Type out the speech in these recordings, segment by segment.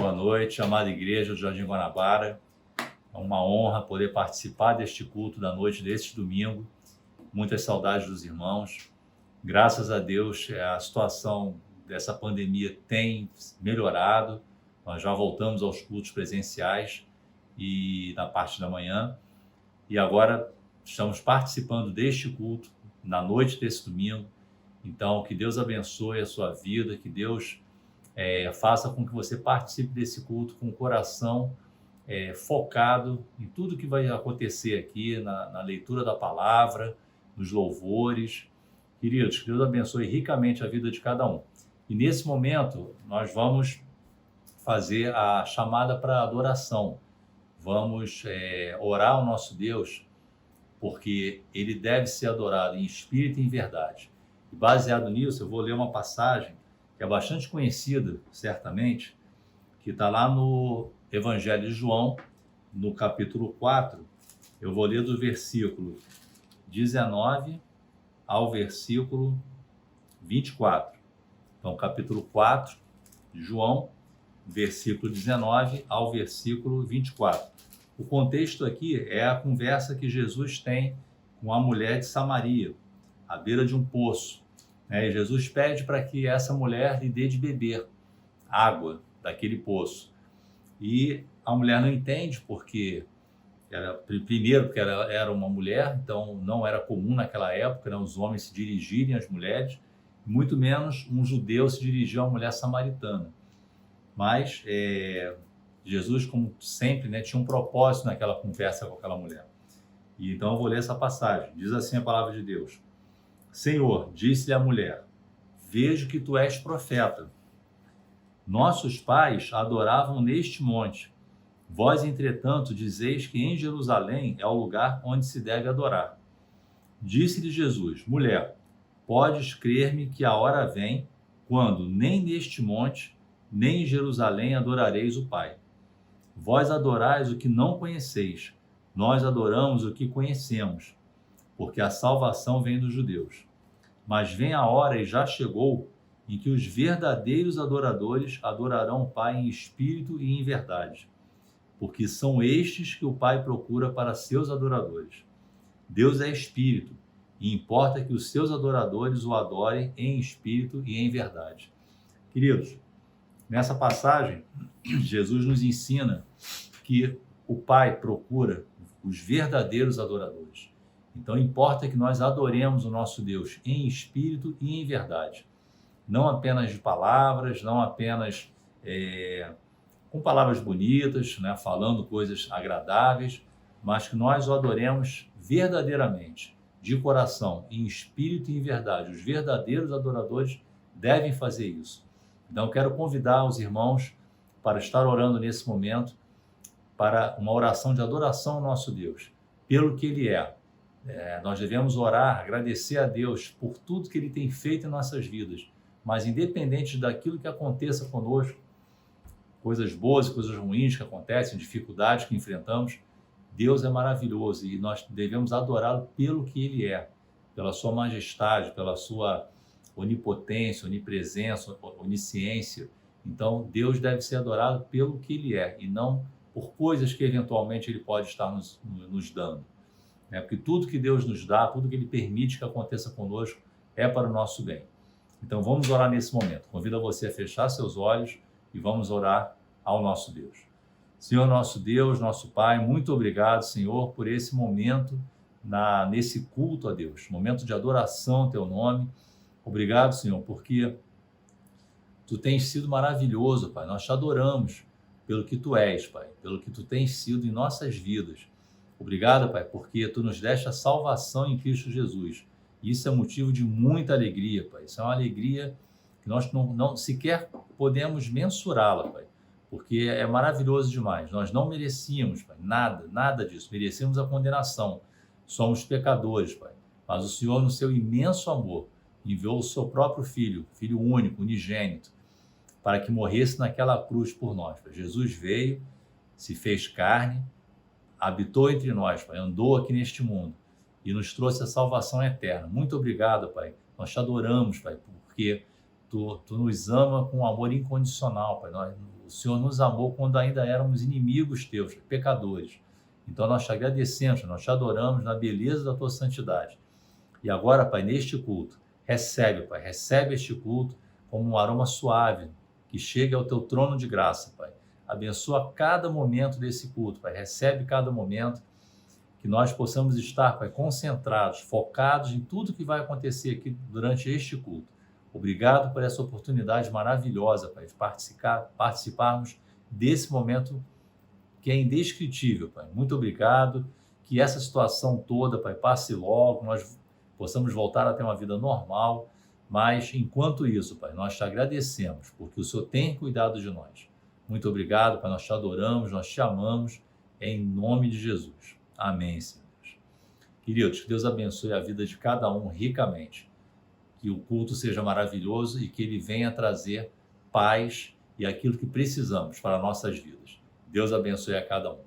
boa noite, amada igreja do Jardim Guanabara. É uma honra poder participar deste culto da noite deste domingo. Muitas saudades dos irmãos. Graças a Deus, a situação dessa pandemia tem melhorado. Nós já voltamos aos cultos presenciais e na parte da manhã. E agora estamos participando deste culto na noite desse domingo. Então, que Deus abençoe a sua vida, que Deus faça com que você participe desse culto com o coração focado em tudo que vai acontecer aqui, na leitura da palavra, nos louvores. Queridos, que Deus abençoe ricamente a vida de cada um. E nesse momento, nós vamos fazer a chamada para adoração. Vamos orar ao nosso Deus, porque Ele deve ser adorado em espírito e em verdade. E baseado nisso, eu vou ler uma passagem que é bastante conhecida, certamente, que está lá no Evangelho de João, no capítulo 4. Eu vou ler do versículo 19 ao versículo 24. Então, capítulo 4 de João, versículo 19 ao versículo 24. O contexto aqui é a conversa que Jesus tem com a mulher de Samaria, à beira de um poço. E Jesus pede para que essa mulher lhe dê de beber água daquele poço. E a mulher não entende, porque primeiro porque ela era uma mulher, então não era comum naquela época, os homens se dirigirem às mulheres, muito menos um judeu se dirigir a uma mulher samaritana. Mas Jesus, como sempre, tinha um propósito naquela conversa com aquela mulher. E então eu vou ler essa passagem. Diz assim a palavra de Deus: Senhor, disse-lhe a mulher, vejo que tu és profeta. Nossos pais adoravam neste monte. Vós, entretanto, dizeis que em Jerusalém é o lugar onde se deve adorar. Disse-lhe Jesus, mulher, podes crer-me que a hora vem, quando nem neste monte, nem em Jerusalém adorareis o Pai. Vós adorais o que não conheceis, nós adoramos o que conhecemos, porque a salvação vem dos judeus. Mas vem a hora, e já chegou, em que os verdadeiros adoradores adorarão o Pai em espírito e em verdade, porque são estes que o Pai procura para seus adoradores. Deus é espírito, e importa que os seus adoradores o adorem em espírito e em verdade. Queridos, nessa passagem, Jesus nos ensina que o Pai procura os verdadeiros adoradores. Então, importa que nós adoremos o nosso Deus em espírito e em verdade. Não apenas de palavras, não apenas com palavras bonitas, falando coisas agradáveis, mas que nós o adoremos verdadeiramente, de coração, em espírito e em verdade. Os verdadeiros adoradores devem fazer isso. Então, eu quero convidar os irmãos para estar orando nesse momento, para uma oração de adoração ao nosso Deus, pelo que Ele é. Nós devemos orar, agradecer a Deus por tudo que Ele tem feito em nossas vidas, mas independente daquilo que aconteça conosco, coisas boas e coisas ruins que acontecem, dificuldades que enfrentamos, Deus é maravilhoso e nós devemos adorá-lo pelo que Ele é, pela sua majestade, pela sua onipotência, onipresença, onisciência. Então, Deus deve ser adorado pelo que Ele é e não por coisas que eventualmente Ele pode estar nos dando. Porque tudo que Deus nos dá, tudo que Ele permite que aconteça conosco é para o nosso bem. Então vamos orar nesse momento. Convido você a fechar seus olhos e vamos orar ao nosso Deus. Senhor, nosso Deus, nosso Pai, muito obrigado, Senhor, por esse momento, nesse culto a Deus, momento de adoração ao Teu nome. Obrigado, Senhor, porque Tu tens sido maravilhoso, Pai. Nós te adoramos pelo que Tu és, Pai, pelo que Tu tens sido em nossas vidas. Obrigado, Pai, porque Tu nos deste a salvação em Cristo Jesus. Isso é motivo de muita alegria, Pai. Isso é uma alegria que nós não sequer podemos mensurá-la, Pai, porque é maravilhoso demais. Nós não merecíamos, Pai, nada disso. Merecemos a condenação. Somos pecadores, Pai. Mas o Senhor, no seu imenso amor, enviou o seu próprio Filho, Filho único, unigênito, para que morresse naquela cruz por nós, Pai. Jesus veio, se fez carne, habitou entre nós, Pai, andou aqui neste mundo e nos trouxe a salvação eterna. Muito obrigado, Pai. Nós te adoramos, Pai, porque Tu nos ama com um amor incondicional, Pai. O Senhor nos amou quando ainda éramos inimigos teus, pecadores. Então nós te agradecemos, nós te adoramos na beleza da tua santidade. E agora, Pai, neste culto, recebe, Pai, recebe este culto como um aroma suave que chegue ao teu trono de graça, Pai. Abençoa cada momento desse culto, Pai. Recebe cada momento, que nós possamos estar, Pai, concentrados, focados em tudo que vai acontecer aqui durante este culto. Obrigado por essa oportunidade maravilhosa, Pai, de participarmos desse momento que é indescritível, Pai. Muito obrigado. Que essa situação toda, Pai, passe logo, nós possamos voltar a ter uma vida normal. Mas, enquanto isso, Pai, nós te agradecemos, porque o Senhor tem cuidado de nós. Muito obrigado, Pai, nós te adoramos, nós te amamos, em nome de Jesus. Amém, Senhor. Queridos, que Deus abençoe a vida de cada um ricamente. Que o culto seja maravilhoso e que ele venha trazer paz e aquilo que precisamos para nossas vidas. Deus abençoe a cada um.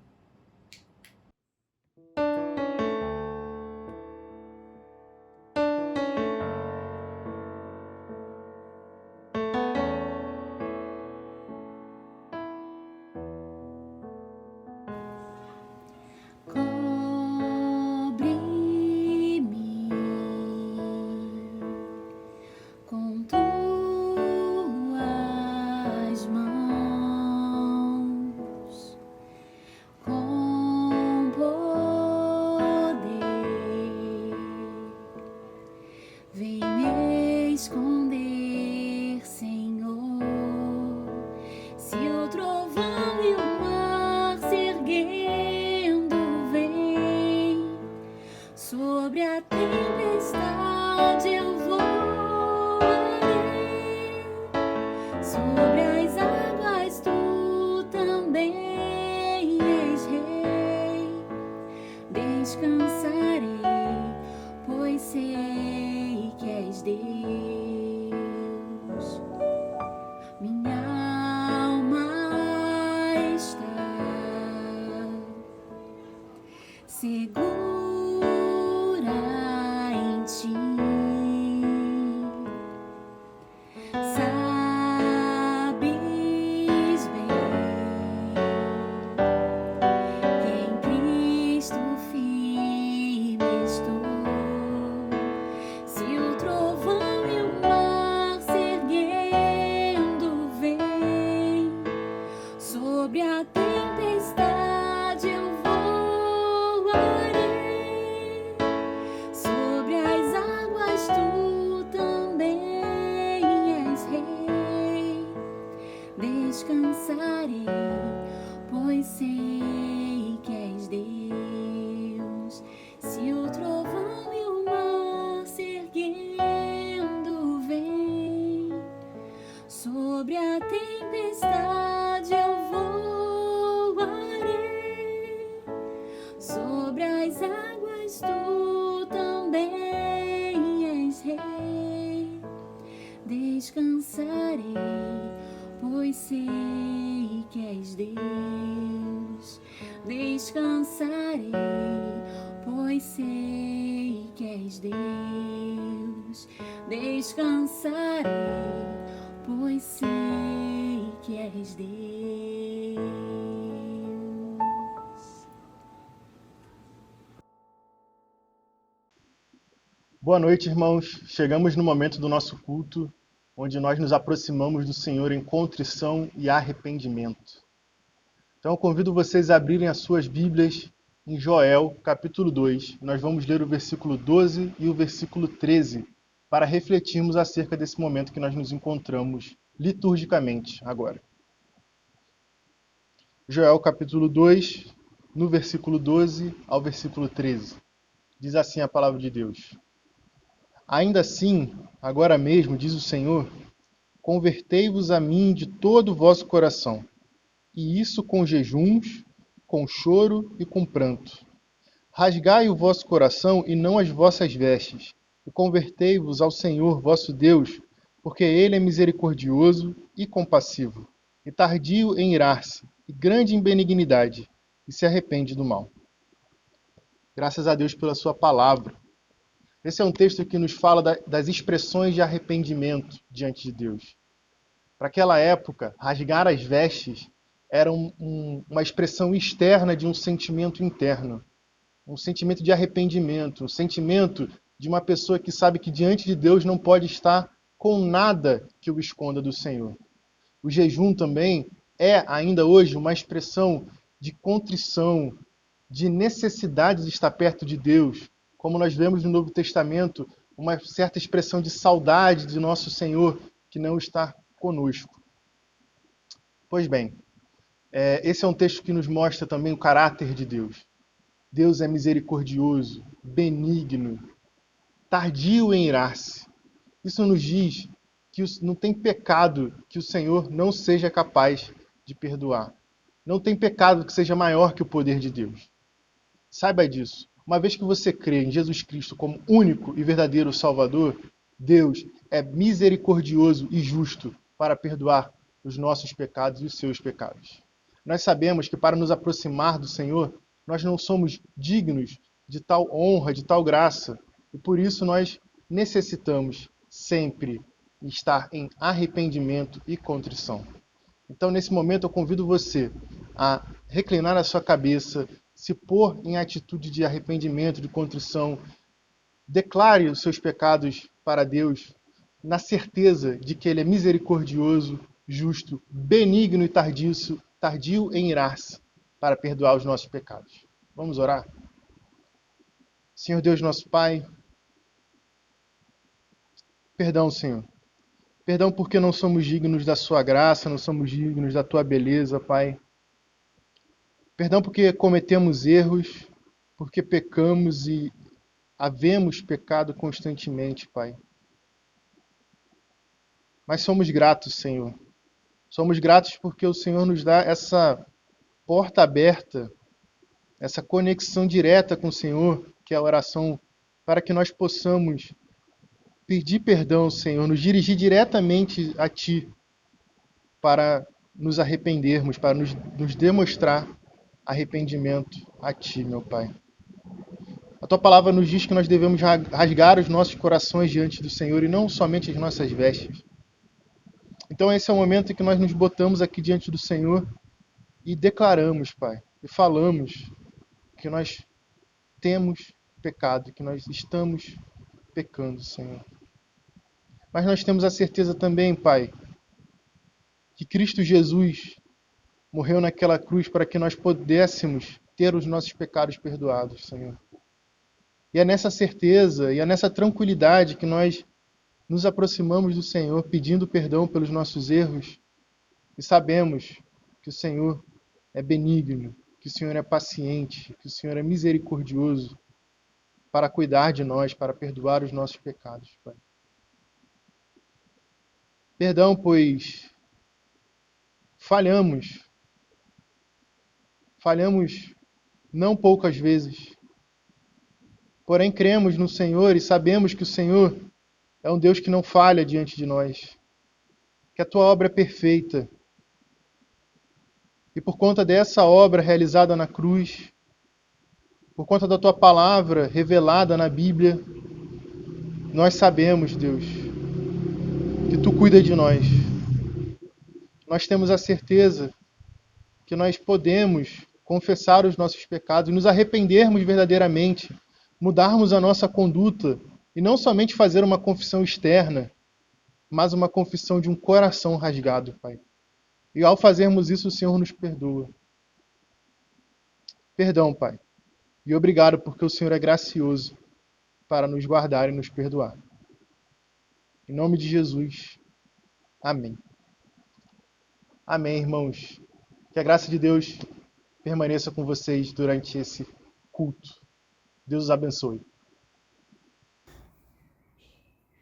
Boa noite, irmãos. Chegamos no momento do nosso culto, onde nós nos aproximamos do Senhor em contrição e arrependimento. Então, eu convido vocês a abrirem as suas Bíblias em Joel, capítulo 2. Nós vamos ler o versículo 12 e o versículo 13, para refletirmos acerca desse momento que nós nos encontramos liturgicamente agora. Joel, capítulo 2, no versículo 12 ao versículo 13. Diz assim a palavra de Deus. Ainda assim, agora mesmo, diz o Senhor, convertei-vos a mim de todo o vosso coração, e isso com jejuns, com choro e com pranto. Rasgai o vosso coração e não as vossas vestes, e convertei-vos ao Senhor vosso Deus, porque Ele é misericordioso e compassivo, e tardio em irar-se, e grande em benignidade, e se arrepende do mal. Graças a Deus pela sua palavra. Esse é um texto que nos fala das expressões de arrependimento diante de Deus. Para aquela época, rasgar as vestes era uma expressão externa de um sentimento interno, um sentimento de arrependimento, um sentimento de uma pessoa que sabe que diante de Deus não pode estar com nada que o esconda do Senhor. O jejum também é, ainda hoje, uma expressão de contrição, de necessidade de estar perto de Deus, como nós vemos no Novo Testamento, uma certa expressão de saudade de nosso Senhor que não está conosco. Pois bem, esse é um texto que nos mostra também o caráter de Deus. Deus é misericordioso, benigno, tardio em irar-se. Isso nos diz que não tem pecado que o Senhor não seja capaz de perdoar. Não tem pecado que seja maior que o poder de Deus. Saiba disso. Uma vez que você crê em Jesus Cristo como único e verdadeiro Salvador, Deus é misericordioso e justo para perdoar os nossos pecados e os seus pecados. Nós sabemos que para nos aproximar do Senhor, nós não somos dignos de tal honra, de tal graça, e por isso nós necessitamos sempre estar em arrependimento e contrição. Então, nesse momento, eu convido você a reclinar a sua cabeça, se pôr em atitude de arrependimento, de contrição. Declare os seus pecados para Deus, na certeza de que Ele é misericordioso, justo, benigno e tardio em irar-se para perdoar os nossos pecados. Vamos orar? Senhor Deus, nosso Pai, perdão, Senhor. Perdão porque não somos dignos da sua graça, não somos dignos da tua beleza, Pai. Perdão porque cometemos erros, porque pecamos e havemos pecado constantemente, Pai. Mas somos gratos, Senhor. Somos gratos porque o Senhor nos dá essa porta aberta, essa conexão direta com o Senhor, que é a oração, para que nós possamos pedir perdão, Senhor, nos dirigir diretamente a Ti, para nos arrependermos, para nos demonstrar arrependimento a Ti, meu Pai. A Tua palavra nos diz que nós devemos rasgar os nossos corações diante do Senhor e não somente as nossas vestes. Então esse é o momento em que nós nos botamos aqui diante do Senhor e declaramos, Pai, e falamos que nós temos pecado, que nós estamos pecando, Senhor. Mas nós temos a certeza também, Pai, que Cristo Jesus morreu naquela cruz para que nós pudéssemos ter os nossos pecados perdoados, Senhor. E é nessa certeza e é nessa tranquilidade que nós nos aproximamos do Senhor pedindo perdão pelos nossos erros e sabemos que o Senhor é benigno, que o Senhor é paciente, que o Senhor é misericordioso para cuidar de nós, para perdoar os nossos pecados, Pai. Perdão, pois falhamos não poucas vezes, porém cremos no Senhor e sabemos que o Senhor é um Deus que não falha diante de nós, que a Tua obra é perfeita. E por conta dessa obra realizada na cruz, por conta da Tua palavra revelada na Bíblia, nós sabemos, Deus, que Tu cuida de nós. Nós temos a certeza que nós podemos confessar os nossos pecados, nos arrependermos verdadeiramente, mudarmos a nossa conduta e não somente fazer uma confissão externa, mas uma confissão de um coração rasgado, Pai. E ao fazermos isso, o Senhor nos perdoa. Perdão, Pai. E obrigado porque o Senhor é gracioso para nos guardar e nos perdoar. Em nome de Jesus. Amém. Amém, irmãos. Que a graça de Deus permaneça com vocês durante esse culto. Deus os abençoe.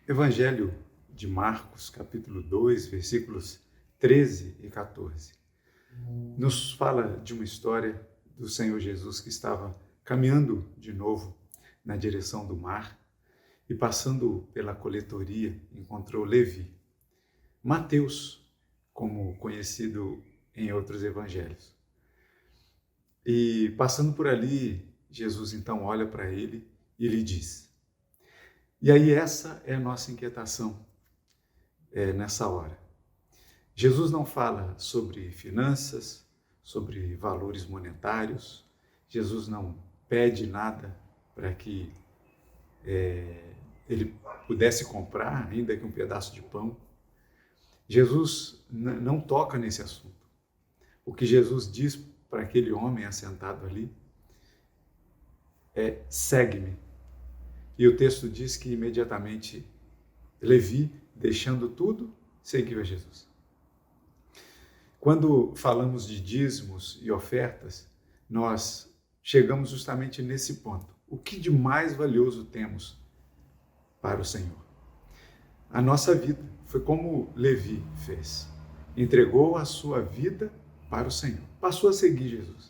Evangelho de Marcos, capítulo 2, versículos 13 e 14. Nos fala de uma história do Senhor Jesus que estava caminhando de novo na direção do mar e passando pela coletoria encontrou Levi, Mateus, como conhecido em outros evangelhos. E passando por ali, Jesus então olha para ele e lhe diz. E aí essa é a nossa inquietação nessa hora. Jesus não fala sobre finanças, sobre valores monetários. Jesus não pede nada para que ele pudesse comprar, ainda que um pedaço de pão. Jesus não toca nesse assunto. O que Jesus diz para aquele homem assentado ali é: segue-me. E o texto diz que imediatamente Levi, deixando tudo, seguiu a Jesus. Quando falamos de dízimos e ofertas, nós chegamos justamente nesse ponto. O que de mais valioso temos para o Senhor? A nossa vida. Foi como Levi fez. Entregou a sua vida para o Senhor. Passou a seguir Jesus.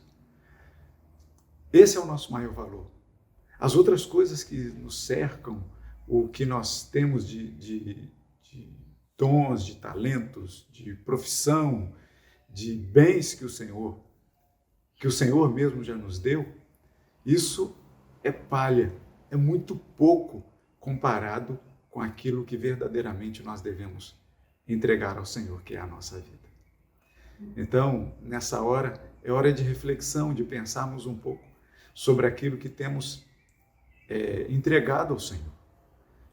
Esse é o nosso maior valor. As outras coisas que nos cercam, o que nós temos de dons, de talentos, de profissão, de bens que o Senhor mesmo já nos deu, isso é palha, é muito pouco comparado com aquilo que verdadeiramente nós devemos entregar ao Senhor, que é a nossa vida. Então, nessa hora, é hora de reflexão, de pensarmos um pouco sobre aquilo que temos entregado ao Senhor,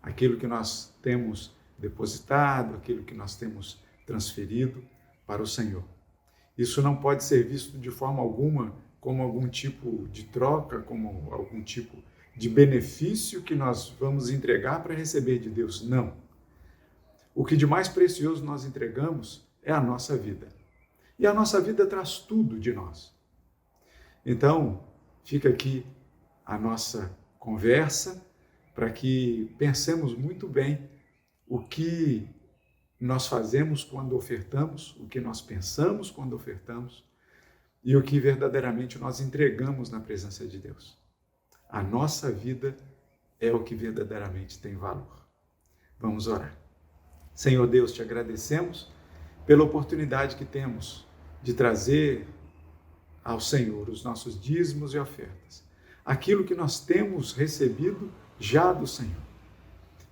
aquilo que nós temos depositado, aquilo que nós temos transferido para o Senhor. Isso não pode ser visto de forma alguma como algum tipo de troca, como algum tipo de benefício que nós vamos entregar para receber de Deus. Não. O que de mais precioso nós entregamos é a nossa vida. E a nossa vida traz tudo de nós. Então, fica aqui a nossa conversa para que pensemos muito bem o que nós fazemos quando ofertamos, o que nós pensamos quando ofertamos e o que verdadeiramente nós entregamos na presença de Deus. A nossa vida é o que verdadeiramente tem valor. Vamos orar. Senhor Deus, te agradecemos pela oportunidade que temos de trazer ao Senhor os nossos dízimos e ofertas, aquilo que nós temos recebido já do Senhor.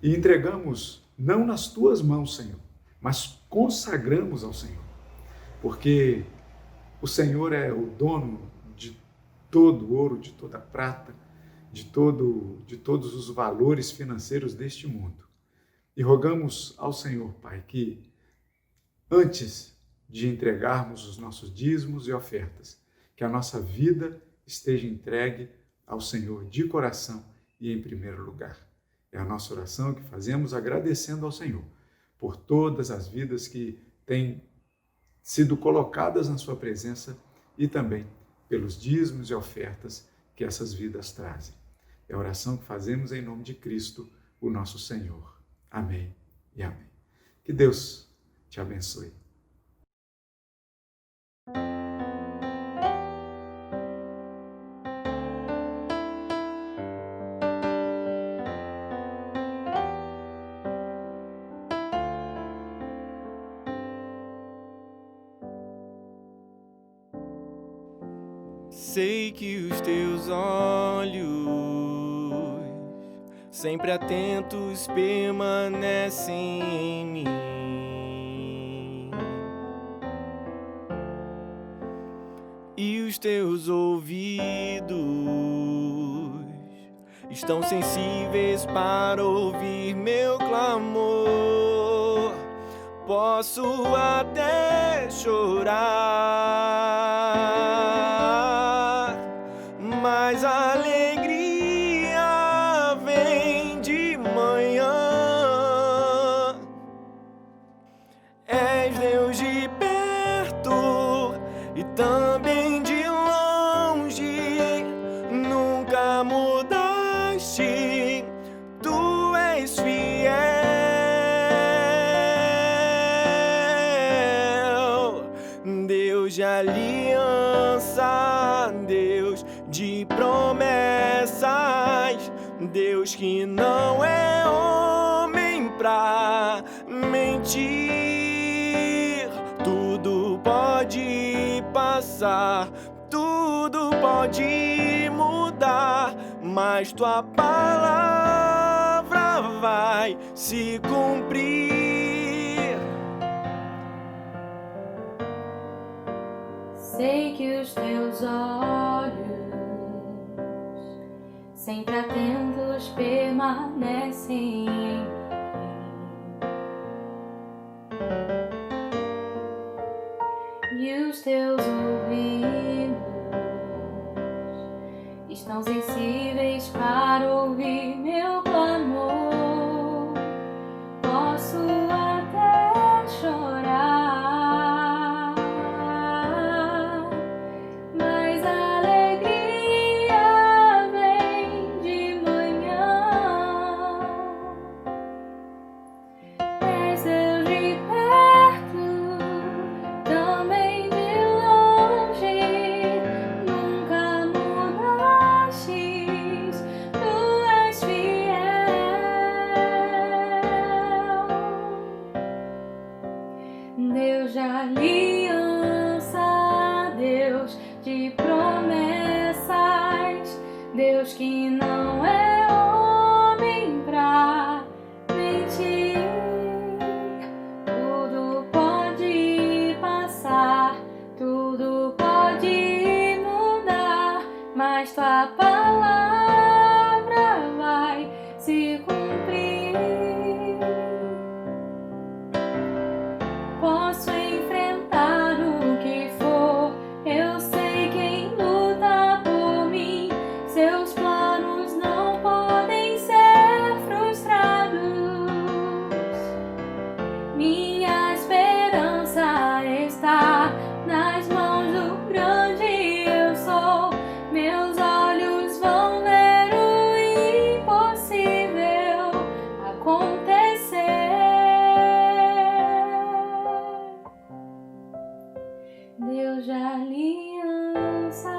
E entregamos não nas tuas mãos, Senhor, mas consagramos ao Senhor, porque o Senhor é o dono de todo o ouro, de toda a prata, de todos os valores financeiros deste mundo. E rogamos ao Senhor, Pai, que antes de entregarmos os nossos dízimos e ofertas, que a nossa vida esteja entregue ao Senhor de coração e em primeiro lugar. É a nossa oração que fazemos agradecendo ao Senhor por todas as vidas que têm sido colocadas na sua presença e também pelos dízimos e ofertas que essas vidas trazem. É a oração que fazemos em nome de Cristo, o nosso Senhor. Amém e amém. Que Deus te abençoe. Sei que os teus olhos, sempre atentos, permanecem em mim, e os teus ouvidos estão sensíveis para ouvir meu clamor. Posso até chorar, mas a alegria vem de manhã. És Deus de perto e também de longe, nunca mudaste, tu és fiel. Deus de aliança, Deus de promessas, Deus que não é homem pra mentir. Tudo pode passar, tudo pode mudar, mas tua palavra vai se cumprir. Sei que os teus olhos, sempre atentos, permanecem em mim. E os teus ouvidos estão sensíveis para ouvir meu clamor. Posso até chorar, mas a alegria vem de manhã. És Deus de perto, também de longe, nunca mudastes, tu és fiel. Deus de aliança, Deus de promessas, Deus que não é homem pra mentir. Tudo pode passar, tudo pode mudar, mas tua palavra vai se cumprir. Posso enfrentar o que for, eu sei quem luta por mim. Seus planos não podem ser frustrados. Minha esperança está nas mãos do grande eu sou. Meus olhos vão ver o impossível acontecer. Deus de aliança,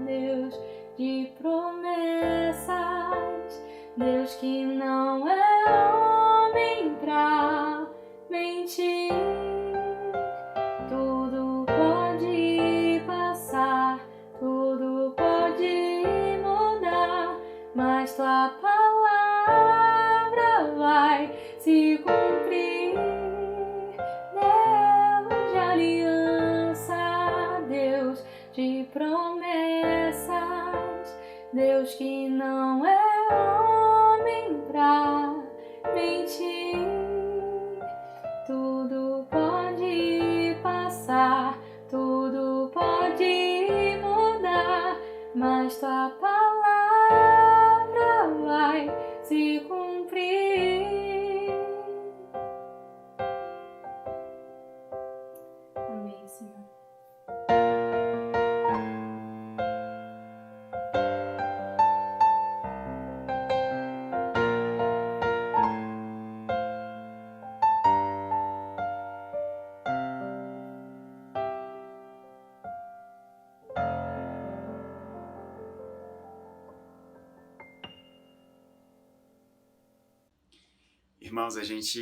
Deus de promessas, Deus que não é homem pra mentir. Tudo pode passar, tudo pode mudar, mas tua palavra vai se cumprir. Deus de aliança, Deus de promessas, Deus que não é homem pra mentir. Tudo pode passar, tudo pode mudar, mas tua palavra vai se cumprir. Amém, Senhor. Irmãos, a gente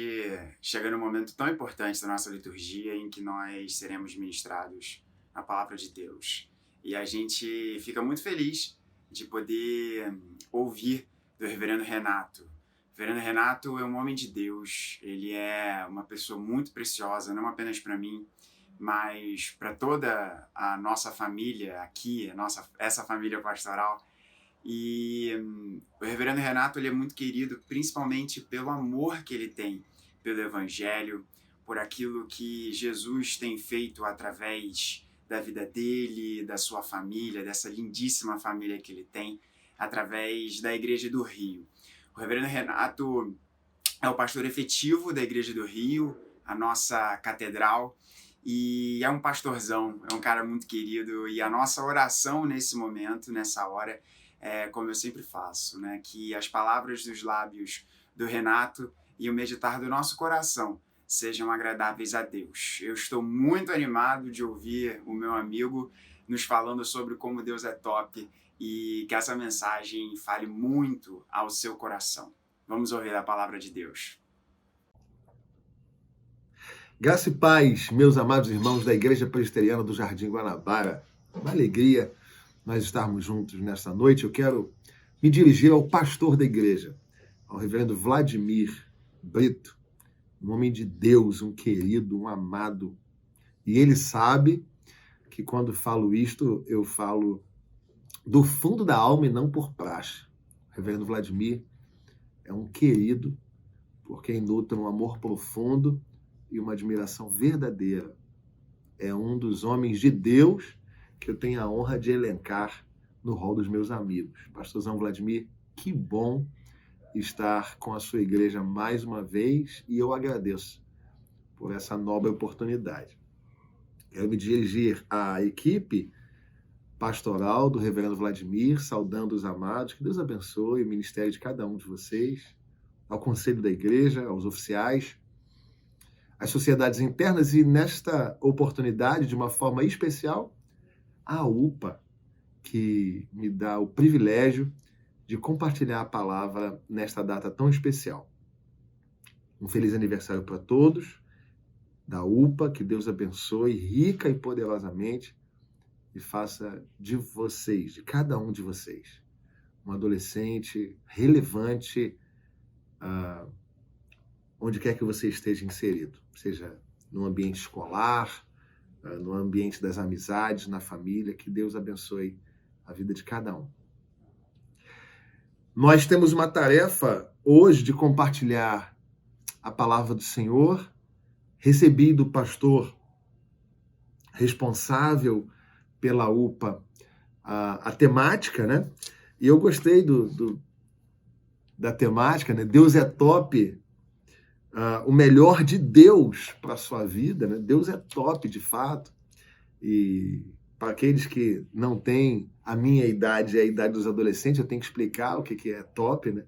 chega num momento tão importante da nossa liturgia em que nós seremos ministrados na Palavra de Deus. E a gente fica muito feliz de poder ouvir do Reverendo Renato. O Reverendo Renato é um homem de Deus, ele é uma pessoa muito preciosa, não apenas para mim, mas para toda a nossa família aqui, essa família pastoral. E o Reverendo Renato ele é muito querido, principalmente pelo amor que ele tem pelo Evangelho, por aquilo que Jesus tem feito através da vida dele, da sua família, dessa lindíssima família que ele tem, através da Igreja do Rio. O Reverendo Renato é o pastor efetivo da Igreja do Rio, a nossa catedral, e é um pastorzão, é um cara muito querido, e a nossa oração nesse momento, nessa hora, como eu sempre faço, né? Que as palavras dos lábios do Renato e o meditar do nosso coração sejam agradáveis a Deus. Eu estou muito animado de ouvir o meu amigo nos falando sobre como Deus é top e que essa mensagem fale muito ao seu coração. Vamos ouvir a palavra de Deus. Graça e paz, meus amados irmãos da Igreja Presbiteriana do Jardim Guanabara. Uma alegria nós estarmos juntos nesta noite. Eu quero me dirigir ao pastor da igreja, ao reverendo Vladimir Brito, um homem de Deus, um querido, um amado. E ele sabe que quando falo isto, eu falo do fundo da alma e não por praxe. O reverendo Vladimir é um querido, por quem nutre um amor profundo e uma admiração verdadeira. É um dos homens de Deus que eu tenho a honra de elencar no rol dos meus amigos. Pastorzão Vladimir, que bom estar com a sua igreja mais uma vez, e eu agradeço por essa nobre oportunidade. Quero me dirigir à equipe pastoral do reverendo Vladimir, saudando os amados, que Deus abençoe o ministério de cada um de vocês, ao conselho da igreja, aos oficiais, às sociedades internas e, nesta oportunidade, de uma forma especial, à UPA, que me dá o privilégio de compartilhar a palavra nesta data tão especial. Um feliz aniversário para todos da UPA, que Deus abençoe rica e poderosamente e faça de vocês, de cada um de vocês, um adolescente relevante onde quer que você esteja inserido, seja no ambiente escolar, no ambiente das amizades, na família, que Deus abençoe a vida de cada um. Nós temos uma tarefa hoje de compartilhar a palavra do Senhor. Recebi do pastor responsável pela UPA a temática, né? E eu gostei da temática, né? Deus é top, o melhor de Deus para a sua vida, né? Deus é top, de fato. E para aqueles que não têm a minha idade e a idade dos adolescentes, eu tenho que explicar o que é top, né?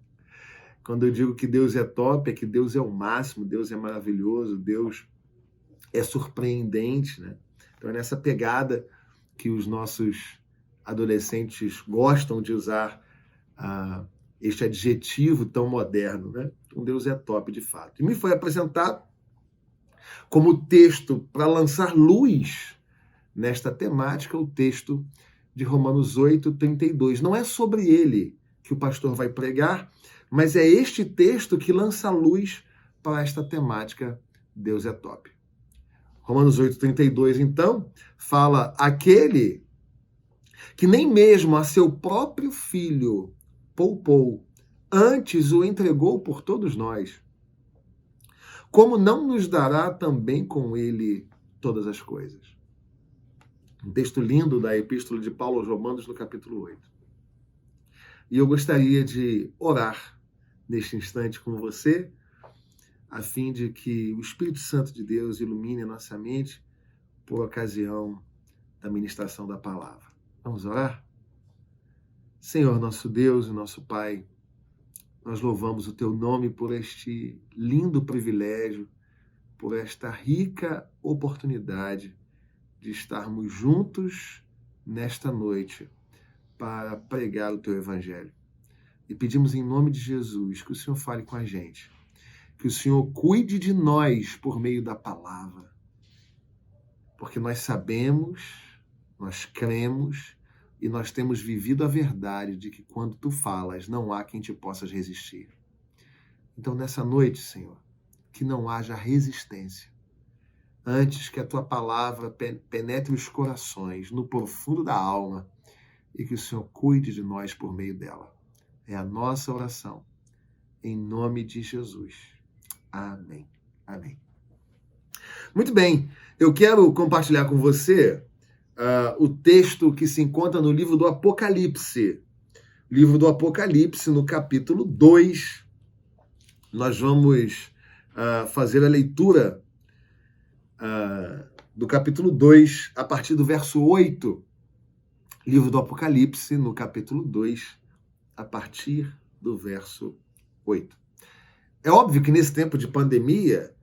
Quando eu digo que Deus é top, é que Deus é o máximo, Deus é maravilhoso, Deus é surpreendente, né? Então é nessa pegada que os nossos adolescentes gostam de usar este adjetivo tão moderno, né? Então Deus é top, de fato. E me foi apresentado como texto para lançar luz nesta temática, o texto de Romanos 8:32. Não é sobre ele que o pastor vai pregar, mas é este texto que lança luz para esta temática, Deus é top. Romanos 8:32, então, fala: aquele que nem mesmo a seu próprio filho poupou, antes o entregou por todos nós, como não nos dará também com ele todas as coisas? Um texto lindo da Epístola de Paulo aos Romanos, no capítulo 8. E eu gostaria de orar neste instante com você, a fim de que o Espírito Santo de Deus ilumine a nossa mente por ocasião da ministração da palavra. Vamos orar? Senhor, nosso Deus e nosso Pai, nós louvamos o Teu nome por este lindo privilégio, por esta rica oportunidade de estarmos juntos nesta noite para pregar o Teu Evangelho. E pedimos em nome de Jesus que o Senhor fale com a gente, que o Senhor cuide de nós por meio da palavra, porque nós sabemos, nós cremos e nós temos vivido a verdade de que quando Tu falas, não há quem te possa resistir. Então, nessa noite, Senhor, que não haja resistência, antes que a Tua palavra penetre os corações, no profundo da alma, e que o Senhor cuide de nós por meio dela. É a nossa oração, em nome de Jesus. Amém. Amém. Muito bem, eu quero compartilhar com você o texto que se encontra no livro do Apocalipse. Livro do Apocalipse, no capítulo 2. Nós vamos fazer a leitura do capítulo 2, a partir do verso 8. Livro do Apocalipse, no capítulo 2, a partir do verso 8. É óbvio que nesse tempo de pandemia,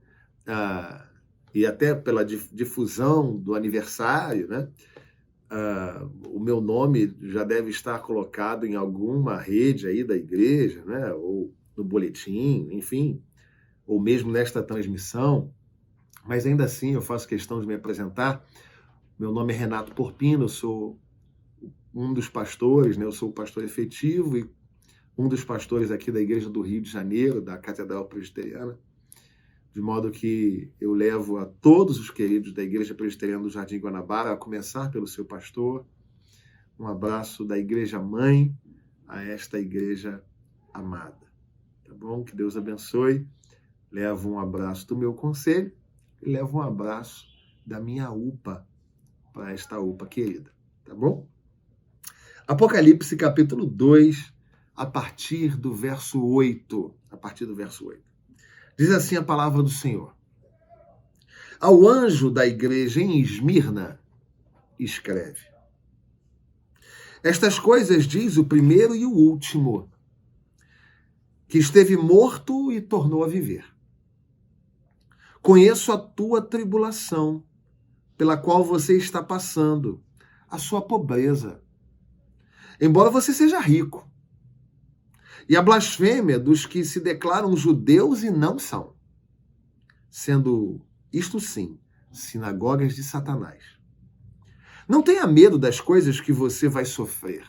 e até pela difusão do aniversário, né, o meu nome já deve estar colocado em alguma rede aí da igreja, né, ou no boletim, enfim, ou mesmo nesta transmissão, mas ainda assim eu faço questão de me apresentar. Meu nome é Renato Porpino, eu sou um dos pastores, né, eu sou o pastor efetivo e um dos pastores aqui da Igreja do Rio de Janeiro, da Catedral Presbiteriana. de modo que eu levo a todos os queridos da Igreja Presbiteriana do Jardim Guanabara, a começar pelo seu pastor, um abraço da Igreja Mãe a esta igreja amada. Tá bom? Que Deus abençoe. Levo um abraço do meu conselho e levo um abraço da minha UPA para esta UPA querida. Tá bom? Apocalipse capítulo 2, a partir do verso 8. A partir do verso 8. Diz assim a palavra do Senhor. Ao anjo da igreja em Esmirna, escreve. Estas coisas diz o primeiro e o último, que esteve morto e tornou a viver. Conheço a tua tribulação, pela qual você está passando, a sua pobreza, embora você seja rico, e a blasfêmia dos que se declaram judeus e não são, sendo, isto sim, sinagogas de Satanás. Não tenha medo das coisas que você vai sofrer.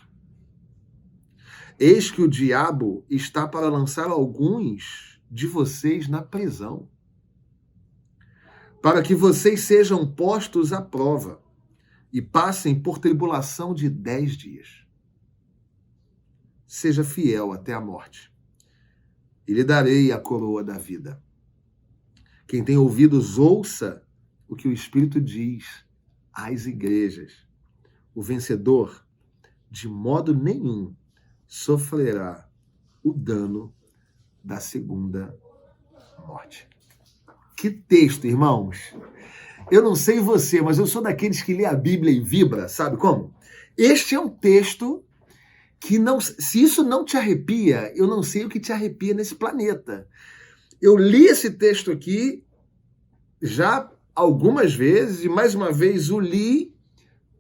Eis que o diabo está para lançar alguns de vocês na prisão, para que vocês sejam postos à prova e passem por tribulação de 10 dias. Seja fiel até a morte, e lhe darei a coroa da vida. Quem tem ouvidos, ouça o que o Espírito diz às igrejas. O vencedor, de modo nenhum, sofrerá o dano da segunda morte. Que texto, irmãos! Eu não sei você, mas eu sou daqueles que lê a Bíblia e vibra, sabe como? Este é um texto que, não, se isso não te arrepia, eu não sei o que te arrepia nesse planeta. Eu li esse texto aqui já algumas vezes, e mais uma vez o li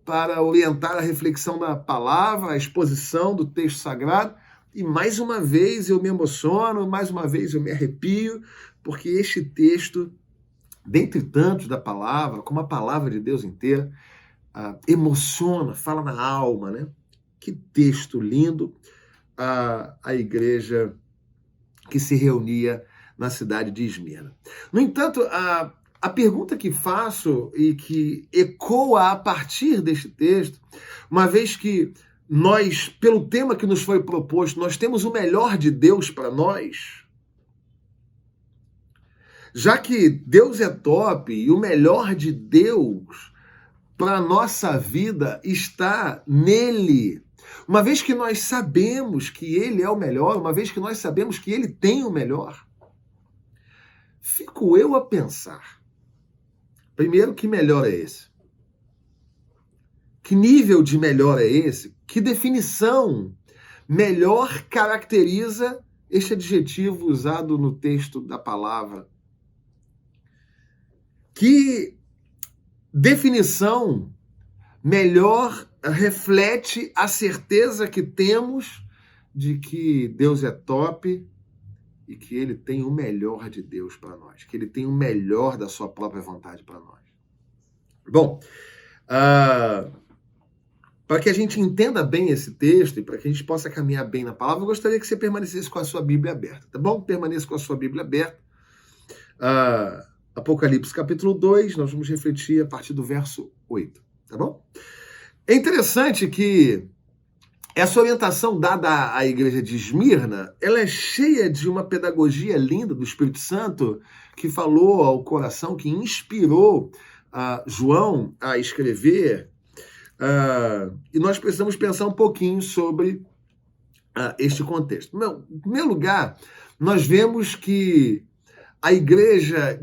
para orientar a reflexão da palavra, a exposição do texto sagrado, e mais uma vez eu me emociono, mais uma vez eu me arrepio, porque este texto, dentre tantos da palavra, como a palavra de Deus inteira, emociona, fala na alma, né? Que texto lindo! A igreja que se reunia na cidade de Esmirna. No entanto, a pergunta que faço e que ecoa a partir deste texto, uma vez que nós, pelo tema que nos foi proposto, nós temos o melhor de Deus para nós, já que Deus é top e o melhor de Deus para a nossa vida está nele, uma vez que nós sabemos que ele é o melhor, uma vez que nós sabemos que ele tem o melhor, fico eu a pensar, primeiro, que melhor é esse? Que nível de melhor é esse? Que definição melhor caracteriza este adjetivo usado no texto da palavra? Que definição melhor reflete a certeza que temos de que Deus é top e que ele tem o melhor de Deus para nós, que ele tem o melhor da sua própria vontade para nós. Bom, para que a gente entenda bem esse texto e para que a gente possa caminhar bem na palavra, eu gostaria que você permanecesse com a sua Bíblia aberta, tá bom? Permaneça com a sua Bíblia aberta. Apocalipse capítulo 2, nós vamos refletir a partir do verso 8, tá bom? É interessante que essa orientação dada à igreja de Esmirna, ela é cheia de uma pedagogia linda do Espírito Santo que falou ao coração, que inspirou João a escrever. E nós precisamos pensar um pouquinho sobre este contexto. Em primeiro lugar, nós vemos que a igreja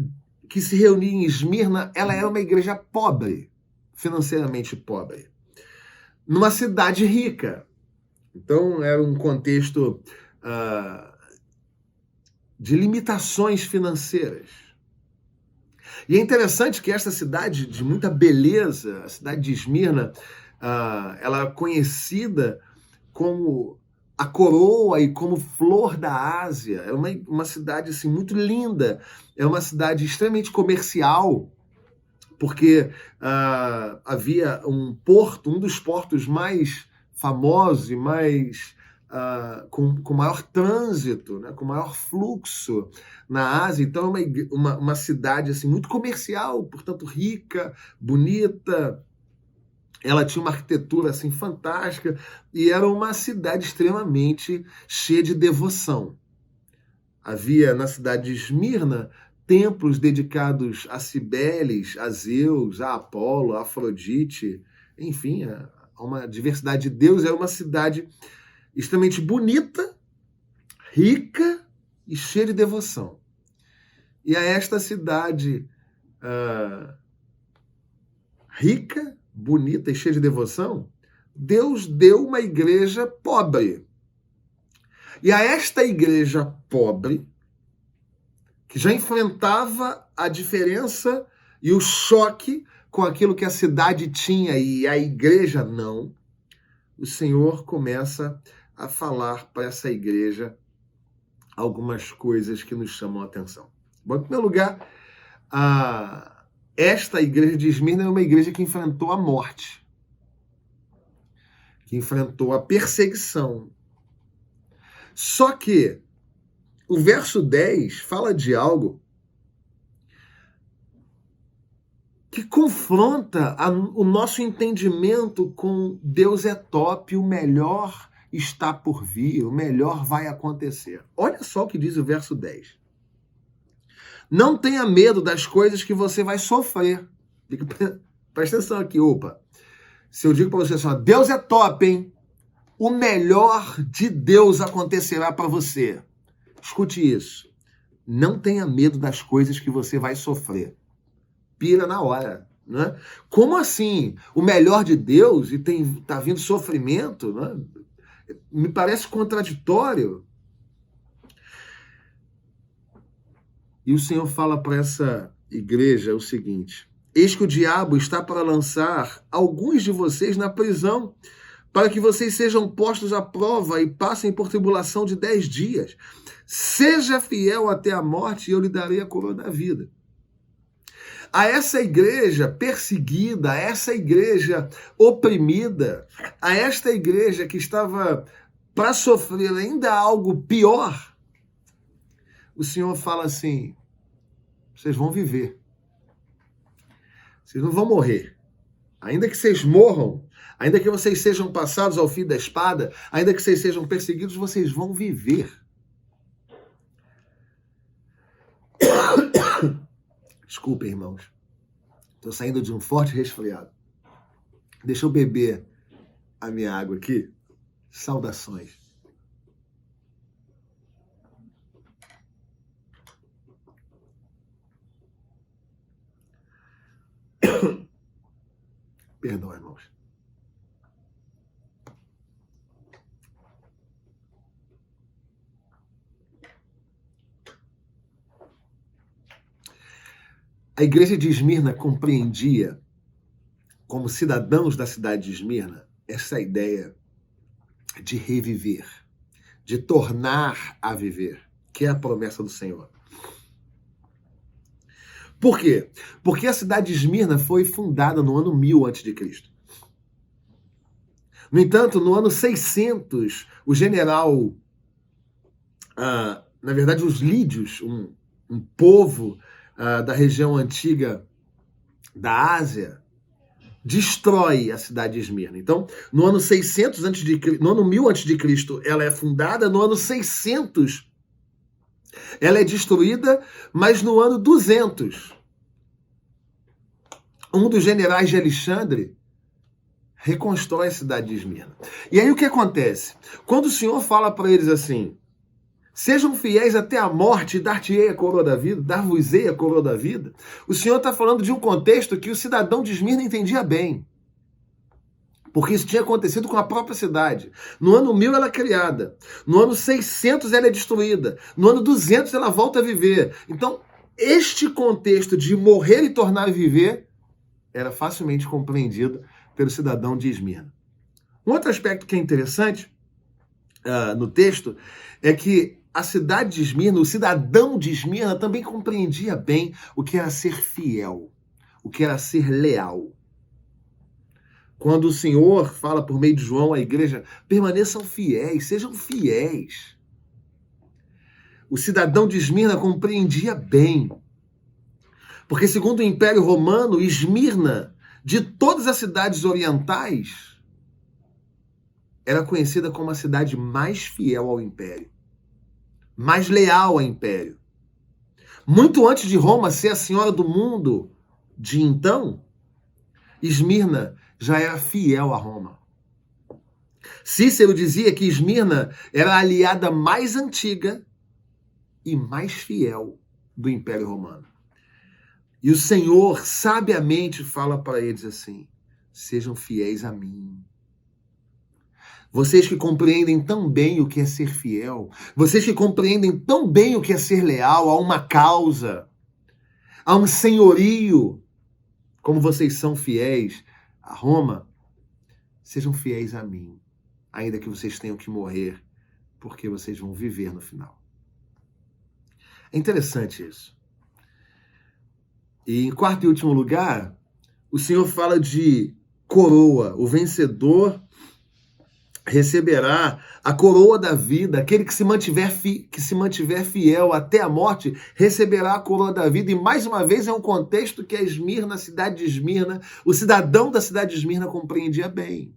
que se reunia em Esmirna, ela era uma igreja pobre, financeiramente pobre, numa cidade rica. Então, era um contexto de limitações financeiras. E é interessante que esta cidade de muita beleza, a cidade de Esmirna, ela é conhecida como a coroa e como flor da Ásia. É uma cidade assim, muito linda, é uma cidade extremamente comercial, porque havia um porto, um dos portos mais famosos e mais com maior trânsito, né, com maior fluxo na Ásia. Então é uma cidade assim, muito comercial, portanto rica, bonita. Ela tinha uma arquitetura assim, fantástica e era uma cidade extremamente cheia de devoção. Havia na cidade de Esmirna templos dedicados a Cibeles, a Zeus, a Apolo, a Afrodite, enfim, a uma diversidade de deuses. Era uma cidade extremamente bonita, rica e cheia de devoção. E a esta cidade rica, bonita e cheia de devoção, Deus deu uma igreja pobre. E a esta igreja pobre, que já enfrentava a diferença e o choque com aquilo que a cidade tinha e a igreja não, o Senhor começa a falar para essa igreja algumas coisas que nos chamam a atenção. Bom, em primeiro lugar, esta igreja de Esmirna é uma igreja que enfrentou a morte, que enfrentou a perseguição. Só que o verso 10 fala de algo que confronta o nosso entendimento com Deus é top, o melhor está por vir, o melhor vai acontecer. Olha só o que diz o verso 10. Não tenha medo das coisas que você vai sofrer. Presta atenção aqui, opa. Se eu digo para você assim, Deus é top, hein? O melhor de Deus acontecerá para você. Escute isso. Não tenha medo das coisas que você vai sofrer. Pira na hora, né? Como assim? O melhor de Deus e tá vindo sofrimento, né? Me parece contraditório. E o Senhor fala para essa igreja o seguinte: eis que o diabo está para lançar alguns de vocês na prisão, para que vocês sejam postos à prova e passem por tribulação de 10 dias. Seja fiel até a morte e eu lhe darei a coroa da vida. A essa igreja perseguida, a essa igreja oprimida, a esta igreja que estava para sofrer ainda algo pior, o Senhor fala assim: vocês vão viver. Vocês não vão morrer. Ainda que vocês morram, ainda que vocês sejam passados ao fio da espada, ainda que vocês sejam perseguidos, vocês vão viver. Desculpa, irmãos. Estou saindo de um forte resfriado. Deixa eu beber a minha água aqui. Saudações. Perdão, irmãos. A igreja de Esmirna compreendia, como cidadãos da cidade de Esmirna, essa ideia de reviver, de tornar a viver, que é a promessa do Senhor. Por quê? Porque a cidade de Esmirna foi fundada no ano 1000 a.C. No entanto, no ano 600, o general, na verdade, os lídios, um povo da região antiga da Ásia, destrói a cidade de Esmirna. Então, no ano 600 no ano 1000 a.C., ela é fundada, no ano 600 ela é destruída, mas no ano 200, um dos generais de Alexandre reconstrói a cidade de Esmirna. E aí o que acontece? Quando o Senhor fala para eles assim: sejam fiéis até a morte e dar-te-ei a coroa da vida, dar-vos-ei a coroa da vida, o Senhor está falando de um contexto que o cidadão de Esmirna entendia bem. Porque isso tinha acontecido com a própria cidade. No ano 1000 ela é criada. No ano 600 ela é destruída. No ano 200 ela volta a viver. Então, este contexto de morrer e tornar a viver era facilmente compreendido pelo cidadão de Esmirna. Um outro aspecto que é interessante no texto é que a cidade de Esmirna, o cidadão de Esmirna também compreendia bem o que era ser fiel, o que era ser leal. quando o Senhor fala por meio de João à igreja, permaneçam fiéis, sejam fiéis. O cidadão de Esmirna compreendia bem, porque segundo o Império Romano, Esmirna, de todas as cidades orientais, era conhecida como a cidade mais fiel ao Império, mais leal ao Império. Muito antes de Roma ser a senhora do mundo de então, Esmirna já era fiel a Roma. Cícero dizia que Esmirna era a aliada mais antiga e mais fiel do Império Romano. E o Senhor sabiamente fala para eles assim: sejam fiéis a mim. Vocês que compreendem tão bem o que é ser fiel, vocês que compreendem tão bem o que é ser leal a uma causa, a um senhorio, como vocês são fiéis a Roma, sejam fiéis a mim, ainda que vocês tenham que morrer, porque vocês vão viver no final. É interessante isso. E em quarto e último lugar, o Senhor fala de coroa. O vencedor receberá a coroa da vida. Aquele que se mantiver fiel até a morte receberá a coroa da vida. E mais uma vez é um contexto que a Esmirna, a cidade de Esmirna, o cidadão da cidade de Esmirna compreendia bem.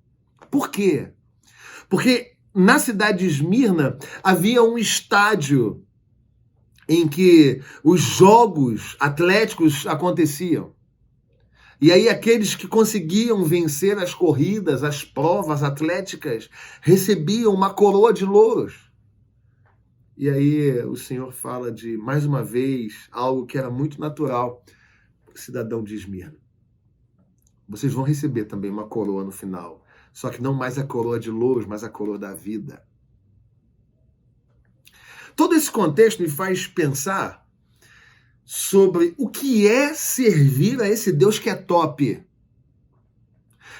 Por quê? Porque na cidade de Esmirna havia um estádio em que os jogos atléticos aconteciam. E aí aqueles que conseguiam vencer as corridas, as provas atléticas, recebiam uma coroa de louros. E aí o Senhor fala de, mais uma vez, algo que era muito natural para o cidadão de Esmirna. Vocês vão receber também uma coroa no final, só que não mais a coroa de louros, mas a coroa da vida. Todo esse contexto me faz pensar sobre o que é servir a esse Deus que é top.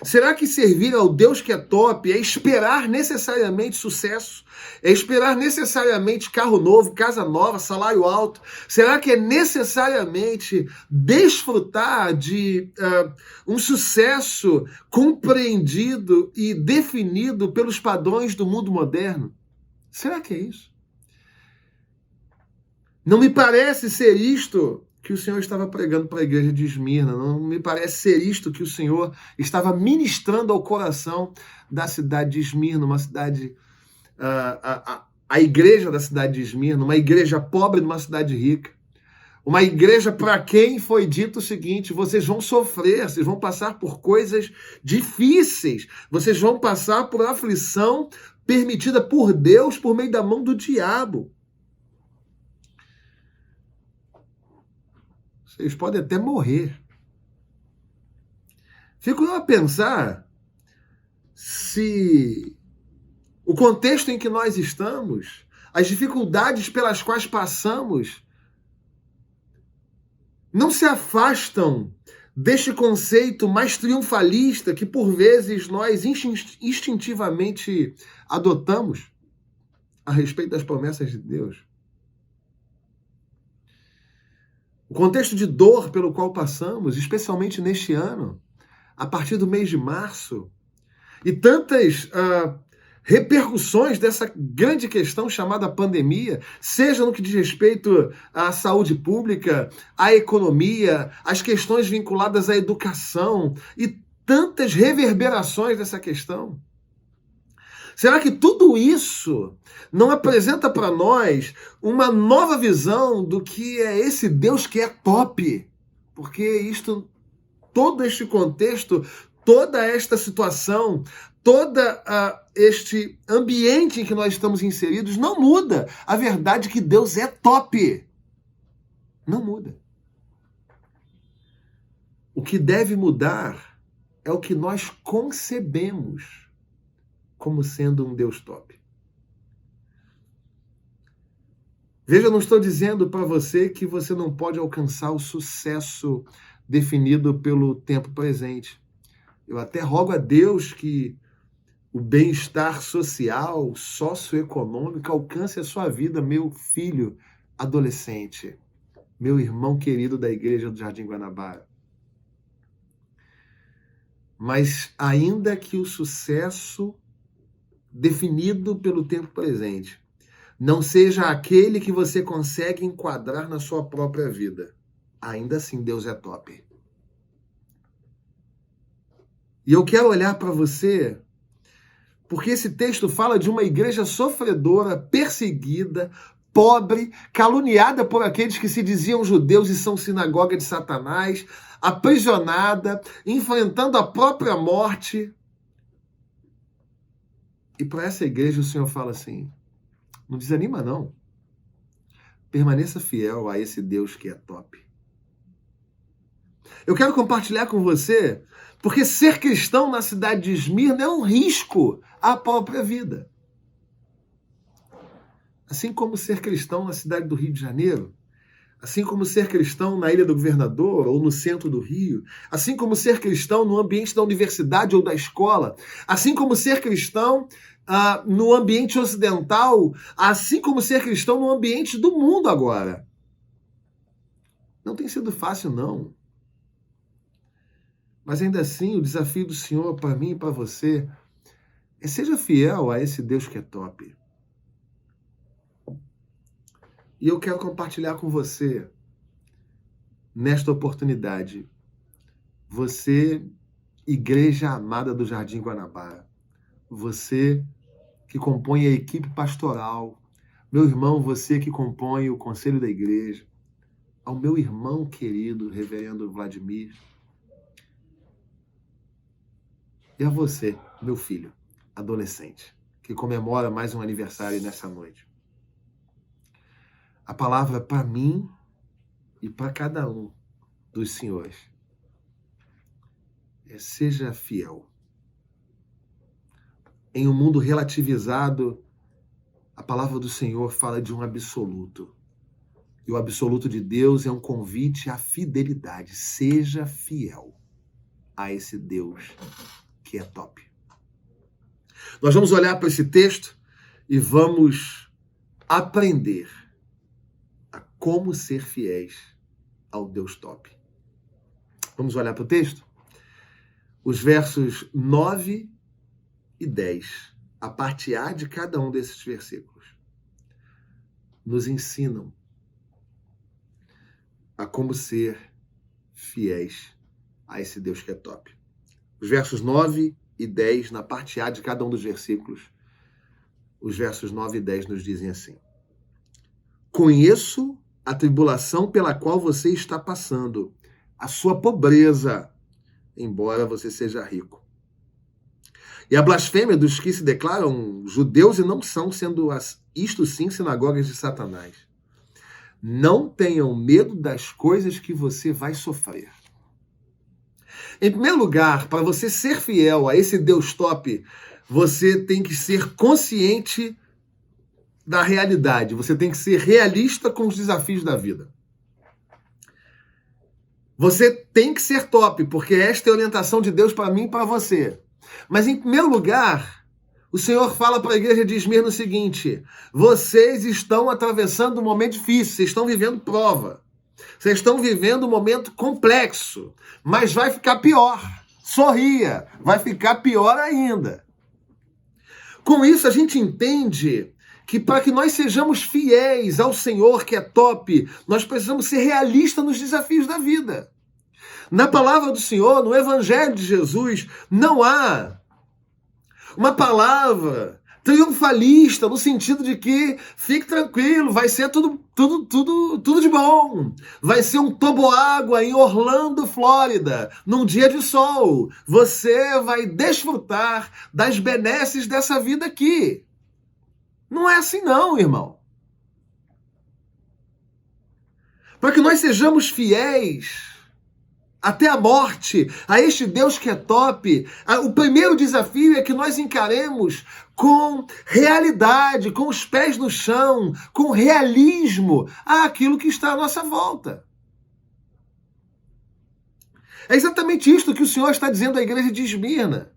Será que servir ao Deus que é top é esperar necessariamente sucesso? É esperar necessariamente carro novo, casa nova, salário alto? Será que é necessariamente desfrutar de um sucesso compreendido e definido pelos padrões do mundo moderno? Será que é isso? Não me parece ser isto que o Senhor estava pregando para a igreja de Esmirna. Não me parece ser isto que o Senhor estava ministrando ao coração da cidade de Esmirna, uma cidade, a igreja da cidade de Esmirna, uma igreja pobre numa cidade rica. Uma igreja para quem foi dito o seguinte: vocês vão sofrer, vocês vão passar por coisas difíceis, vocês vão passar por aflição permitida por Deus por meio da mão do diabo. Vocês podem até morrer. Fico eu a pensar se o contexto em que nós estamos, as dificuldades pelas quais passamos, não se afastam deste conceito mais triunfalista que, por vezes, nós instintivamente adotamos a respeito das promessas de Deus. O contexto de dor pelo qual passamos, especialmente neste ano, a partir do mês de março, e tantas repercussões dessa grande questão chamada pandemia, seja no que diz respeito à saúde pública, à economia, às questões vinculadas à educação e tantas reverberações dessa questão. Será que tudo isso não apresenta para nós uma nova visão do que é esse Deus que é top? Porque todo este contexto, toda esta situação, todo este ambiente em que nós estamos inseridos não muda a verdade que Deus é top. Não muda. O que deve mudar é o que nós concebemos como sendo um Deus top. Veja, eu não estou dizendo para você que você não pode alcançar o sucesso definido pelo tempo presente. Eu até rogo a Deus que o bem-estar social, socioeconômico alcance a sua vida, meu filho adolescente, meu irmão querido da igreja do Jardim Guanabara. mas ainda que o sucesso definido pelo tempo presente não seja aquele que você consegue enquadrar na sua própria vida, ainda assim Deus é top. E eu quero olhar para você, porque esse texto fala de uma igreja sofredora, perseguida, pobre, caluniada por aqueles que se diziam judeus e são sinagoga de Satanás, aprisionada, enfrentando a própria morte. E para essa igreja o Senhor fala assim: não desanima não. Permaneça fiel a esse Deus que é top. Eu quero compartilhar com você, porque ser cristão na cidade de Esmirna é um risco à própria vida. Assim como ser cristão na cidade do Rio de Janeiro, assim como ser cristão na Ilha do Governador ou no centro do Rio, assim como ser cristão no ambiente da universidade ou da escola, assim como ser cristão no ambiente ocidental, assim como ser cristão no ambiente do mundo agora. Não tem sido fácil, não. Mas ainda assim, o desafio do Senhor para mim e para você é: seja fiel a esse Deus que é top. E eu quero compartilhar com você, nesta oportunidade, você, igreja amada do Jardim Guanabara, você que compõe a equipe pastoral, meu irmão, você que compõe o conselho da igreja, ao meu irmão querido, reverendo Vladimir, e a você, meu filho, adolescente, que comemora mais um aniversário nessa noite. A palavra para mim e para cada um dos senhores é: seja fiel. Em um mundo relativizado, a palavra do Senhor fala de um absoluto. E o absoluto de Deus é um convite à fidelidade. Seja fiel a esse Deus que é top. Nós vamos olhar para esse texto e vamos aprender a como ser fiéis ao Deus top. Vamos olhar para o texto? Os versos 9 e 10, a parte A de cada um desses versículos, nos ensinam a como ser fiéis a esse Deus que é top. Os versos 9 e 10, na parte A de cada um dos versículos, os versos 9 e 10 nos dizem assim: conheço a tribulação pela qual você está passando, a sua pobreza, embora você seja rico. E a blasfêmia dos que se declaram judeus e não são, sendo isto sim sinagogas de Satanás. Não tenham medo das coisas que você vai sofrer. Em primeiro lugar, para você ser fiel a esse Deus top, você tem que ser consciente da realidade. Você tem que ser realista com os desafios da vida. Você tem que ser top, porque esta é a orientação de Deus para mim e para você. Mas, em primeiro lugar, o Senhor fala para a igreja de Esmirna o seguinte: vocês estão atravessando um momento difícil, vocês estão vivendo prova. Vocês estão vivendo um momento complexo, mas vai ficar pior. Sorria, vai ficar pior ainda. Com isso, a gente entende que para que nós sejamos fiéis ao Senhor, que é top, nós precisamos ser realistas nos desafios da vida. Na palavra do Senhor, no Evangelho de Jesus, não há uma palavra triunfalista, no sentido de que fique tranquilo, vai ser tudo de bom. Vai ser um toboágua em Orlando, Flórida, num dia de sol. Você vai desfrutar das benesses dessa vida aqui. Não é assim não, irmão. Para que nós sejamos fiéis até a morte a este Deus que é top, o primeiro desafio é que nós encaremos com realidade, com os pés no chão, com realismo aquilo que está à nossa volta. É exatamente isto que o Senhor está dizendo à igreja de Esmirna.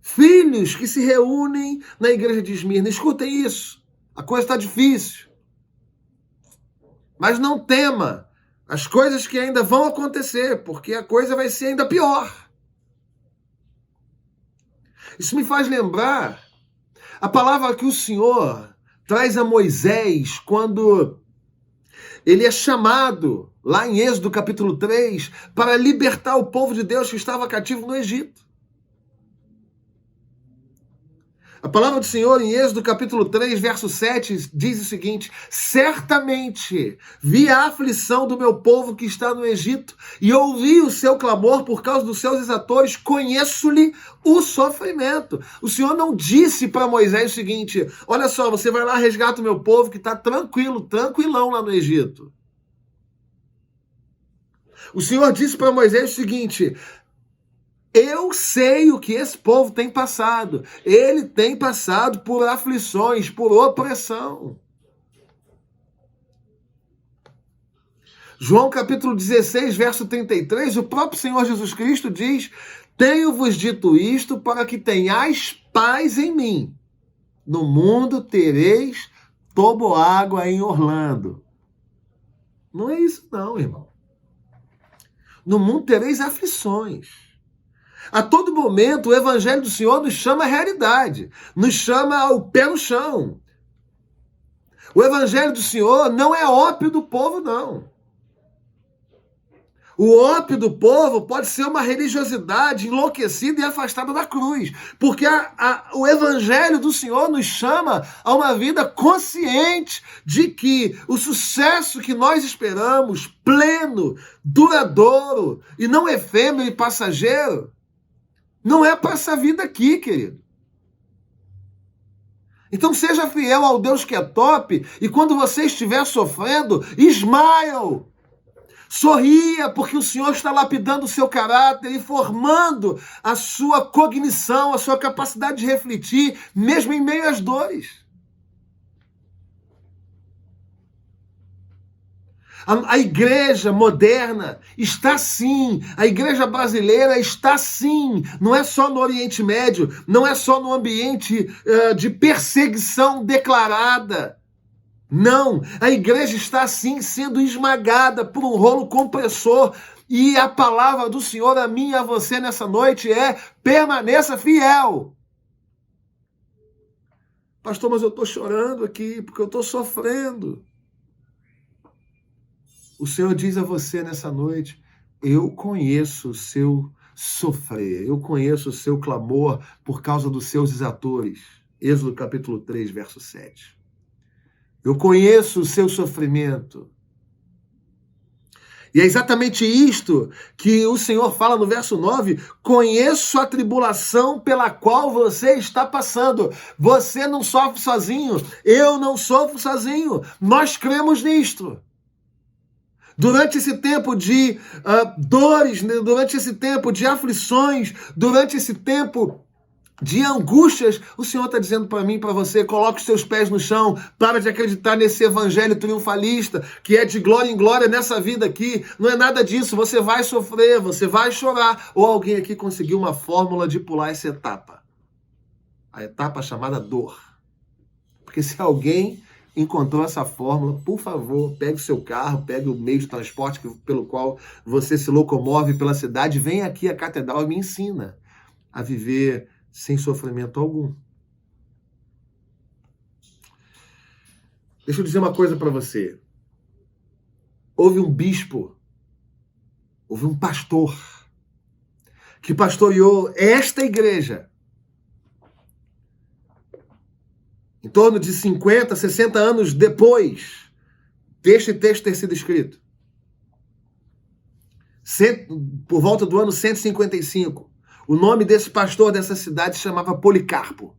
Filhos que se reúnem na igreja de Esmirna, escutem isso. A coisa está difícil. Mas não tema. as coisas que ainda vão acontecer, porque a coisa vai ser ainda pior. Isso me faz lembrar a palavra que o Senhor traz a Moisés quando ele é chamado, lá em Êxodo capítulo 3, para libertar o povo de Deus que estava cativo no Egito. A palavra do Senhor em Êxodo capítulo 3, verso 7, diz o seguinte: certamente vi a aflição do meu povo que está no Egito e ouvi o seu clamor por causa dos seus exatores, conheço-lhe o sofrimento. O Senhor não disse para Moisés o seguinte: olha só, você vai lá, resgata o meu povo que está tranquilão lá no Egito. O Senhor disse para Moisés o seguinte: eu sei o que esse povo tem passado. Ele tem passado por aflições, por opressão. João capítulo 16, verso 33, o próprio Senhor Jesus Cristo diz: tenho-vos dito isto para que tenhais paz em mim. No mundo tereis toboágua em Orlando. Não é isso não, irmão. No mundo tereis aflições. A todo momento, o Evangelho do Senhor nos chama à realidade, nos chama ao pé no chão. O Evangelho do Senhor não é ópio do povo, não. O ópio do povo pode ser uma religiosidade enlouquecida e afastada da cruz, porque o Evangelho do Senhor nos chama a uma vida consciente de que o sucesso que nós esperamos, pleno, duradouro e não efêmero e passageiro, não é para essa vida aqui, querido. Então seja fiel ao Deus que é top e quando você estiver sofrendo, smile. Sorria, porque o Senhor está lapidando o seu caráter e formando a sua cognição, a sua capacidade de refletir, mesmo em meio às dores. A igreja moderna está sim, a igreja brasileira está sim, não é só no Oriente Médio, não é só no ambiente de perseguição declarada. Não, a igreja está sim sendo esmagada por um rolo compressor e a palavra do Senhor a mim e a você nessa noite é: permaneça fiel. Pastor, mas eu estou chorando aqui porque eu estou sofrendo. O Senhor diz a você nessa noite: eu conheço o seu sofrer, eu conheço o seu clamor por causa dos seus exatores. Êxodo capítulo 3, verso 7. Eu conheço o seu sofrimento. E é exatamente isto que o Senhor fala no verso 9: conheço a tribulação pela qual você está passando. Você não sofre sozinho, eu não sofro sozinho. Nós cremos nisto. Durante esse tempo de dores, durante esse tempo de aflições, durante esse tempo de angústias, o Senhor está dizendo para mim e para você: coloque os seus pés no chão, para de acreditar nesse evangelho triunfalista, que é de glória em glória nessa vida aqui. Não é nada disso, você vai sofrer, você vai chorar. Ou alguém aqui conseguiu uma fórmula de pular essa etapa? A etapa chamada dor. Porque se alguém encontrou essa fórmula, por favor, pegue o seu carro, pegue o meio de transporte pelo qual você se locomove pela cidade, vem aqui à catedral e me ensina a viver sem sofrimento algum. Deixa eu dizer uma coisa para você. Houve um bispo, houve um pastor que pastoreou esta igreja em torno de 50, 60 anos depois deste texto ter sido escrito. Por volta do ano 155. O nome desse pastor dessa cidade se chamava Policarpo.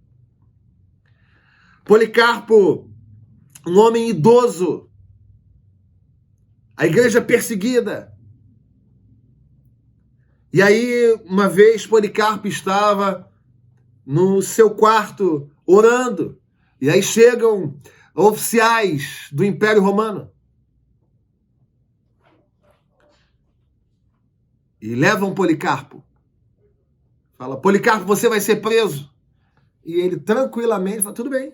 Policarpo, um homem idoso. A igreja perseguida. E aí, uma vez, Policarpo estava no seu quarto orando. E aí chegam oficiais do Império Romano. E levam Policarpo. Fala: Policarpo, você vai ser preso. E ele tranquilamente fala: tudo bem.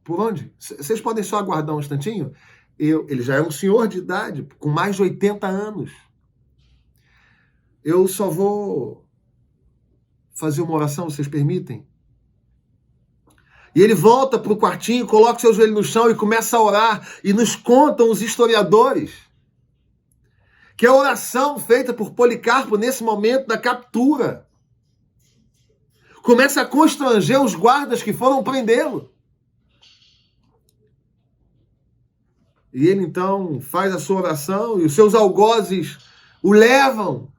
Por onde? Vocês podem só aguardar um instantinho? Ele já é um senhor de idade, com mais de 80 anos. Eu só vou fazer uma oração, vocês permitem? E ele volta para o quartinho, coloca seu joelho no chão e começa a orar. E nos contam os historiadores que a oração feita por Policarpo nesse momento da captura começa a constranger os guardas que foram prendê-lo. E ele então faz a sua oração e os seus algozes o levam.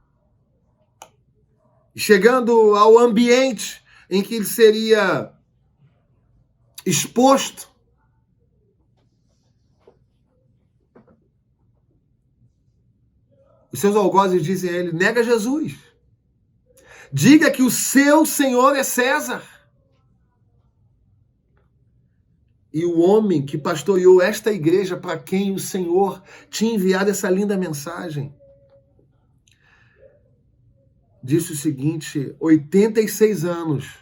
Chegando ao ambiente em que ele seria exposto, os seus algozes dizem a ele: nega Jesus. Diga que o seu Senhor é César. E o homem que pastoreou esta igreja para quem o Senhor tinha enviado essa linda mensagem disse o seguinte: 86 anos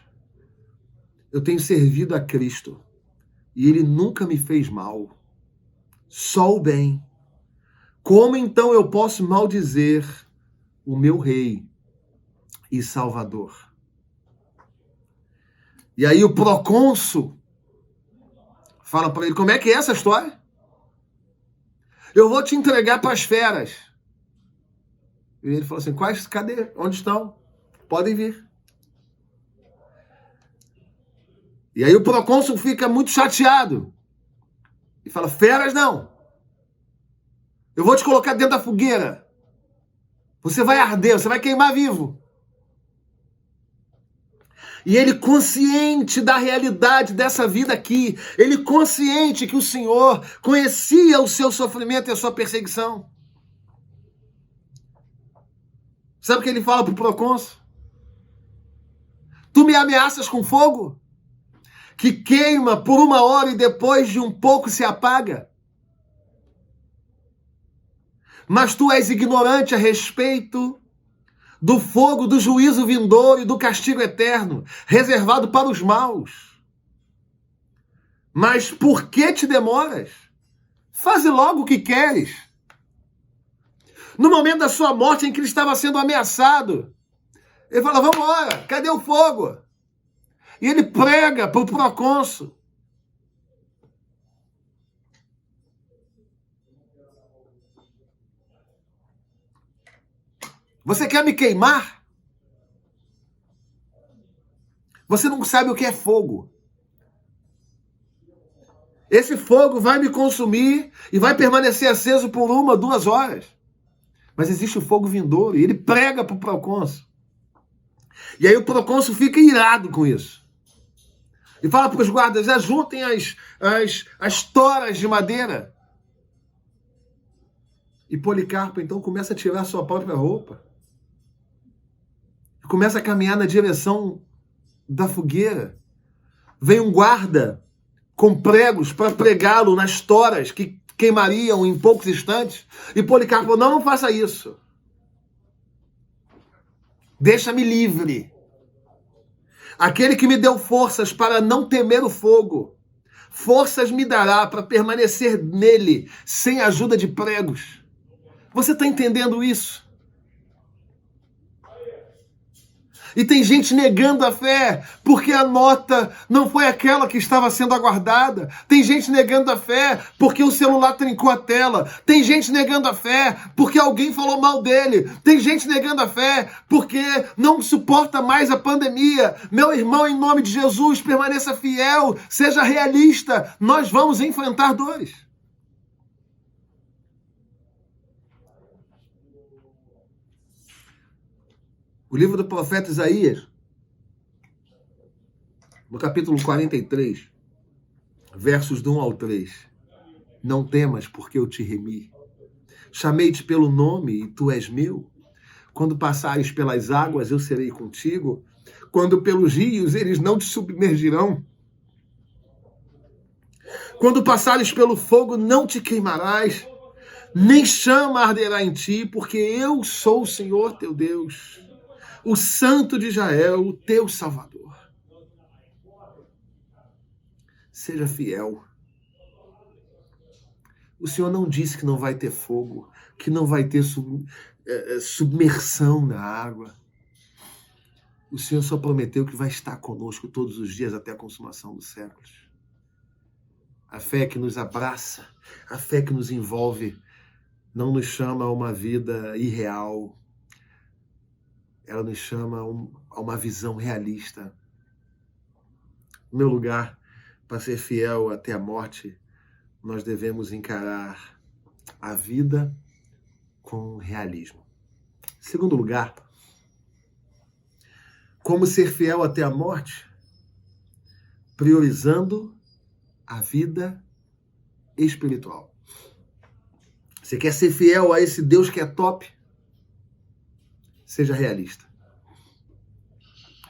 eu tenho servido a Cristo e Ele nunca me fez mal, só o bem. Como então eu posso maldizer o meu Rei e Salvador? E aí o procônsul fala para ele: como é que é essa história? Eu vou te entregar para as feras. E ele falou assim: quais? Cadê? Onde estão? Podem vir. E aí o procônsul fica muito chateado e fala: feras não. Eu vou te colocar dentro da fogueira. Você vai arder, você vai queimar vivo. E ele, consciente da realidade dessa vida aqui, ele consciente que o Senhor conhecia o seu sofrimento e a sua perseguição. Sabe o que ele fala para o procônsul? Tu me ameaças com fogo, que queima por 1 hora e depois de um pouco se apaga. Mas tu és ignorante a respeito do fogo do juízo vindouro e do castigo eterno, reservado para os maus. Mas por que te demoras? Faze logo o que queres. No momento da sua morte, em que ele estava sendo ameaçado, ele fala: vamos embora, cadê o fogo? E ele prega para o procônsul. Você quer me queimar? Você não sabe o que é fogo. Esse fogo vai me consumir e vai permanecer aceso por 1, 2 horas. Mas existe o fogo vindouro e ele prega para o procônsul. E aí o procônsul fica irado com isso. E fala para os guardas: ajuntem as toras de madeira. E Policarpo então começa a tirar sua própria roupa. Começa a caminhar na direção da fogueira. Vem um guarda com pregos para pregá-lo nas toras que queimariam em poucos instantes. E Policarpo falou: não faça isso. Deixa-me livre. Aquele que me deu forças para não temer o fogo, forças me dará para permanecer nele sem a ajuda de pregos. Você está entendendo isso? E tem gente negando a fé porque a nota não foi aquela que estava sendo aguardada. Tem gente negando a fé porque o celular trincou a tela. Tem gente negando a fé porque alguém falou mal dele. Tem gente negando a fé porque não suporta mais a pandemia. Meu irmão, em nome de Jesus, permaneça fiel, seja realista. Nós vamos enfrentar dores. O livro do profeta Isaías, no capítulo 43, versos do 1 ao 3. Não temas, porque eu te remi. Chamei-te pelo nome e tu és meu. Quando passares pelas águas, eu serei contigo. Quando pelos rios, eles não te submergirão. Quando passares pelo fogo, não te queimarás, nem chama arderá em ti, porque eu sou o Senhor teu Deus, o Santo de Israel, o teu Salvador. Seja fiel. O Senhor não disse que não vai ter fogo, que não vai ter submersão na água. O Senhor só prometeu que vai estar conosco todos os dias até a consumação dos séculos. A fé que nos abraça, a fé que nos envolve, não nos chama a uma vida irreal. Ela nos chama a uma visão realista. No meu lugar, para ser fiel até a morte, nós devemos encarar a vida com realismo. Segundo lugar, como ser fiel até a morte? Priorizando a vida espiritual. Você quer ser fiel a esse Deus que é top? Seja realista.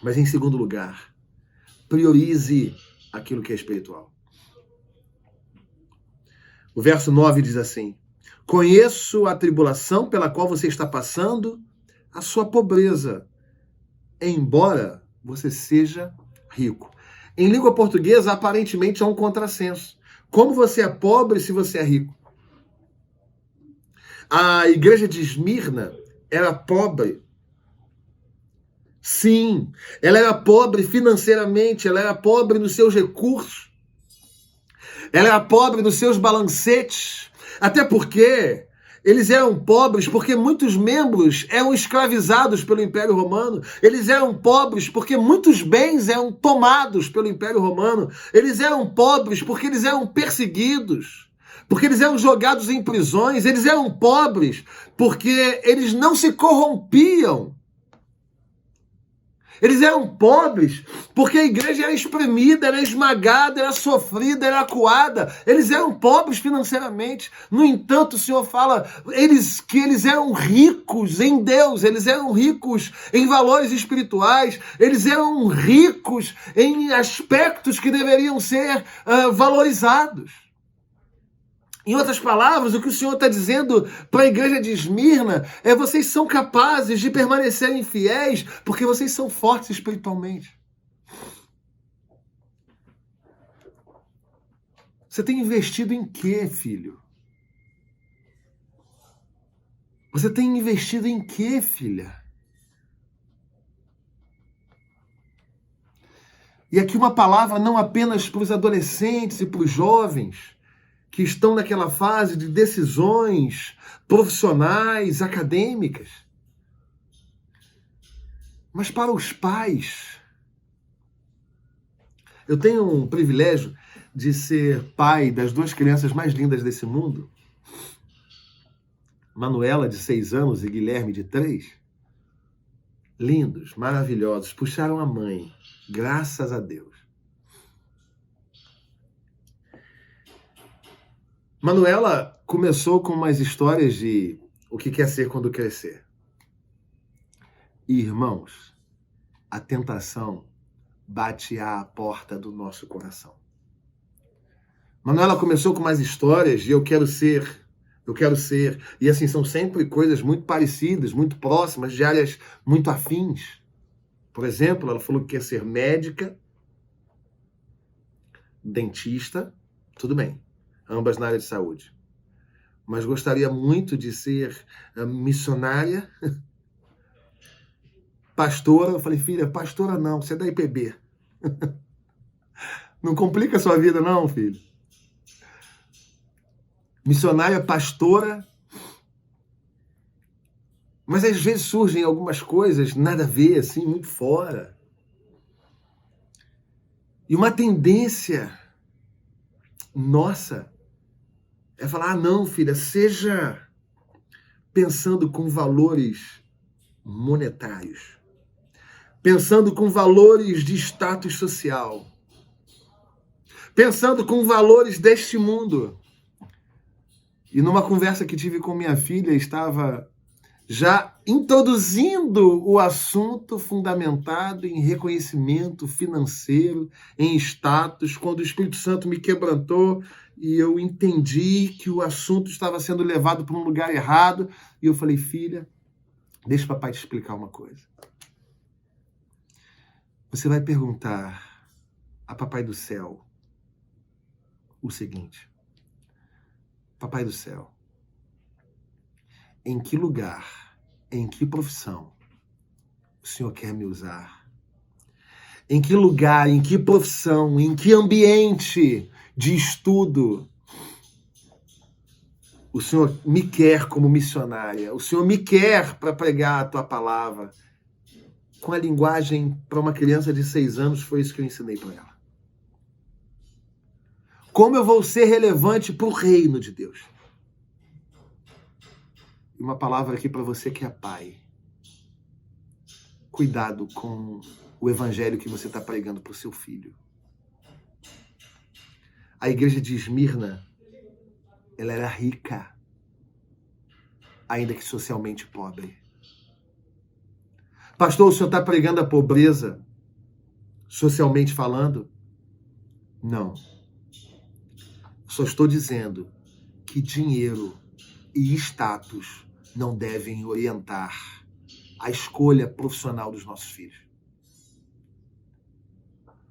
Mas em segundo lugar, priorize aquilo que é espiritual. O verso 9 diz assim: conheço a tribulação pela qual você está passando, a sua pobreza, embora você seja rico. Em língua portuguesa, aparentemente há um contrassenso. Como você é pobre se você é rico? A igreja de Esmirna era pobre. Sim, ela era pobre financeiramente, ela era pobre nos seus recursos, ela era pobre nos seus balancetes, até porque eles eram pobres porque muitos membros eram escravizados pelo Império Romano, eles eram pobres porque muitos bens eram tomados pelo Império Romano, eles eram pobres porque eles eram perseguidos, porque eles eram jogados em prisões, eles eram pobres porque eles não se corrompiam. Eles eram pobres porque a igreja era espremida, era esmagada, era sofrida, era acuada. Eles eram pobres financeiramente. No entanto, o Senhor fala que eles eram ricos em Deus, eles eram ricos em valores espirituais, eles eram ricos em aspectos que deveriam ser valorizados. Em outras palavras, o que o Senhor está dizendo para a igreja de Esmirna é: vocês são capazes de permanecerem fiéis porque vocês são fortes espiritualmente. Você tem investido em quê, filho? Você tem investido em quê, filha? E aqui uma palavra não apenas para os adolescentes e para os jovens, que estão naquela fase de decisões profissionais, acadêmicas, mas para os pais. Eu tenho um privilégio de ser pai das duas crianças mais lindas desse mundo, Manuela, de 6 anos, e Guilherme, de 3. Lindos, maravilhosos, puxaram a mãe, graças a Deus. Manuela começou com umas histórias de o que quer ser quando crescer. E, irmãos, a tentação bate à porta do nosso coração. Manuela começou com umas histórias de eu quero ser. E assim, são sempre coisas muito parecidas, muito próximas, de áreas muito afins. Por exemplo, ela falou que quer ser médica, dentista, tudo bem. Ambas na área de saúde. Mas gostaria muito de ser missionária, pastora. Eu falei: filha, pastora não, você é da IPB. Não complica a sua vida não, filho. Missionária, pastora. Mas às vezes surgem algumas coisas nada a ver, assim, muito fora. E uma tendência nossa é falar: ah, não, filha, seja pensando com valores monetários, pensando com valores de status social, pensando com valores deste mundo. E numa conversa que tive com minha filha, estava já introduzindo o assunto fundamentado em reconhecimento financeiro, em status, quando o Espírito Santo me quebrantou e eu entendi que o assunto estava sendo levado para um lugar errado. E eu falei: filha, deixa o papai te explicar uma coisa. Você vai perguntar a papai do céu o seguinte: Papai do céu, em que lugar, em que profissão o Senhor quer me usar? Em que lugar, em que profissão, em que ambiente de estudo o Senhor me quer como missionária? O Senhor me quer para pregar a tua palavra. Com a linguagem para uma criança de 6 anos, foi isso que eu ensinei para ela. Como eu vou ser relevante para o reino de Deus? E uma palavra aqui para você que é pai. Cuidado com o evangelho que você está pregando para o seu filho. A igreja de Esmirna, ela era rica, ainda que socialmente pobre. Pastor, o senhor está pregando a pobreza, socialmente falando? Não. Só estou dizendo que dinheiro e status não devem orientar a escolha profissional dos nossos filhos.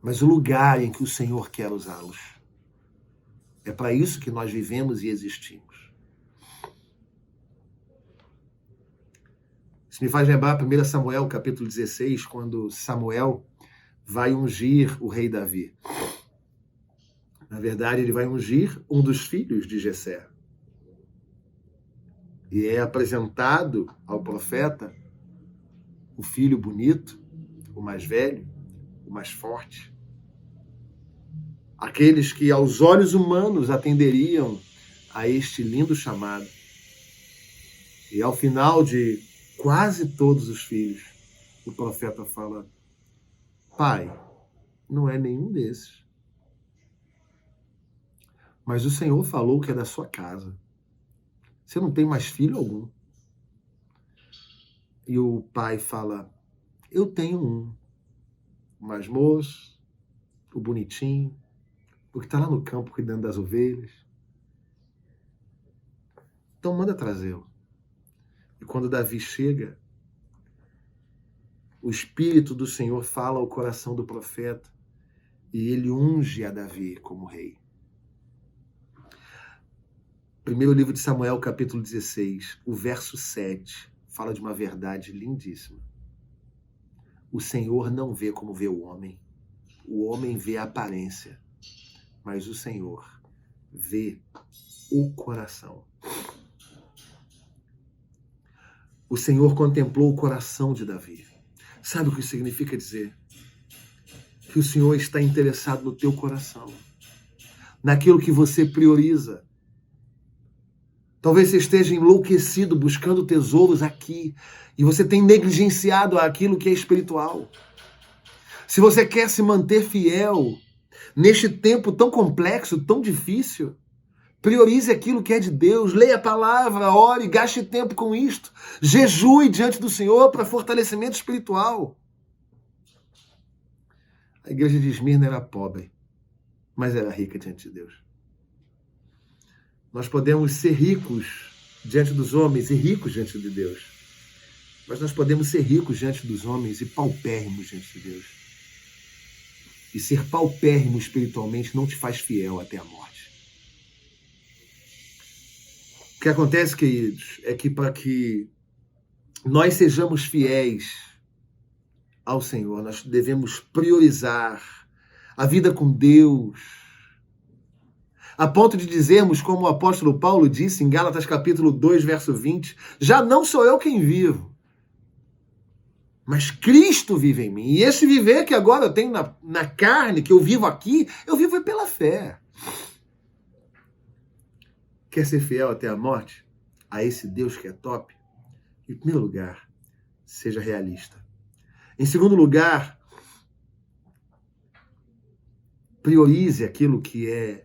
Mas o lugar em que o Senhor quer usá-los. É para isso que nós vivemos e existimos. Isso me faz lembrar 1 Samuel, capítulo 16, quando Samuel vai ungir o rei Davi. Na verdade, ele vai ungir um dos filhos de Jessé. E é apresentado ao profeta o filho bonito, o mais velho, o mais forte. Aqueles que aos olhos humanos atenderiam a este lindo chamado. E ao final de quase todos os filhos, o profeta fala: pai, não é nenhum desses. Mas o Senhor falou que é da sua casa. Você não tem mais filho algum. E o pai fala: eu tenho um. O mais moço, o bonitinho, o que está lá no campo cuidando das ovelhas. Então manda trazê-lo. E quando Davi chega, o Espírito do Senhor fala ao coração do profeta e ele unge a Davi como rei. Primeiro livro de Samuel, capítulo 16, o verso 7, fala de uma verdade lindíssima. O Senhor não vê como vê o homem vê a aparência, mas o Senhor vê o coração. O Senhor contemplou o coração de Davi. Sabe o que significa dizer? Que o Senhor está interessado no teu coração, naquilo que você prioriza. Talvez você esteja enlouquecido buscando tesouros aqui e você tem negligenciado aquilo que é espiritual. Se você quer se manter fiel neste tempo tão complexo, tão difícil, priorize aquilo que é de Deus, leia a palavra, ore, gaste tempo com isto, jejue diante do Senhor para fortalecimento espiritual. A igreja de Esmirna era pobre, mas era rica diante de Deus. Nós podemos ser ricos diante dos homens e ricos diante de Deus. Mas nós podemos ser ricos diante dos homens e paupérrimos diante de Deus. E ser paupérrimo espiritualmente não te faz fiel até a morte. O que acontece, queridos, é que para que nós sejamos fiéis ao Senhor, nós devemos priorizar a vida com Deus, a ponto de dizermos, como o apóstolo Paulo disse em Gálatas capítulo 2, verso 20, já não sou eu quem vivo, mas Cristo vive em mim. E esse viver que agora eu tenho na carne, que eu vivo aqui, eu vivo pela fé. Quer ser fiel até a morte? A esse Deus que é top? Em primeiro lugar, seja realista. Em segundo lugar, priorize aquilo que é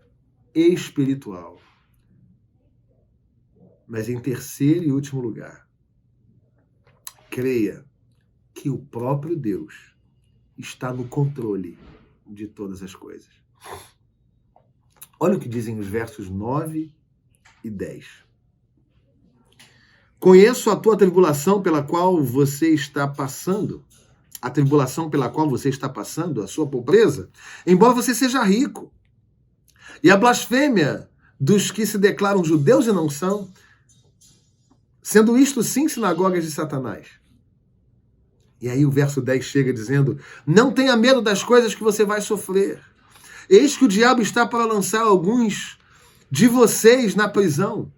espiritual. Mas em terceiro e último lugar, creia que o próprio Deus está no controle de todas as coisas. Olha o que dizem os versos 9 e 10. Conheço a tua tribulação pela qual você está passando, a tribulação pela qual você está passando, a sua pobreza, embora você seja rico. E a blasfêmia dos que se declaram judeus e não são, sendo isto sim sinagogas de Satanás. E aí o verso 10 chega dizendo: não tenha medo das coisas que você vai sofrer. Eis que o diabo está para lançar alguns de vocês na prisão,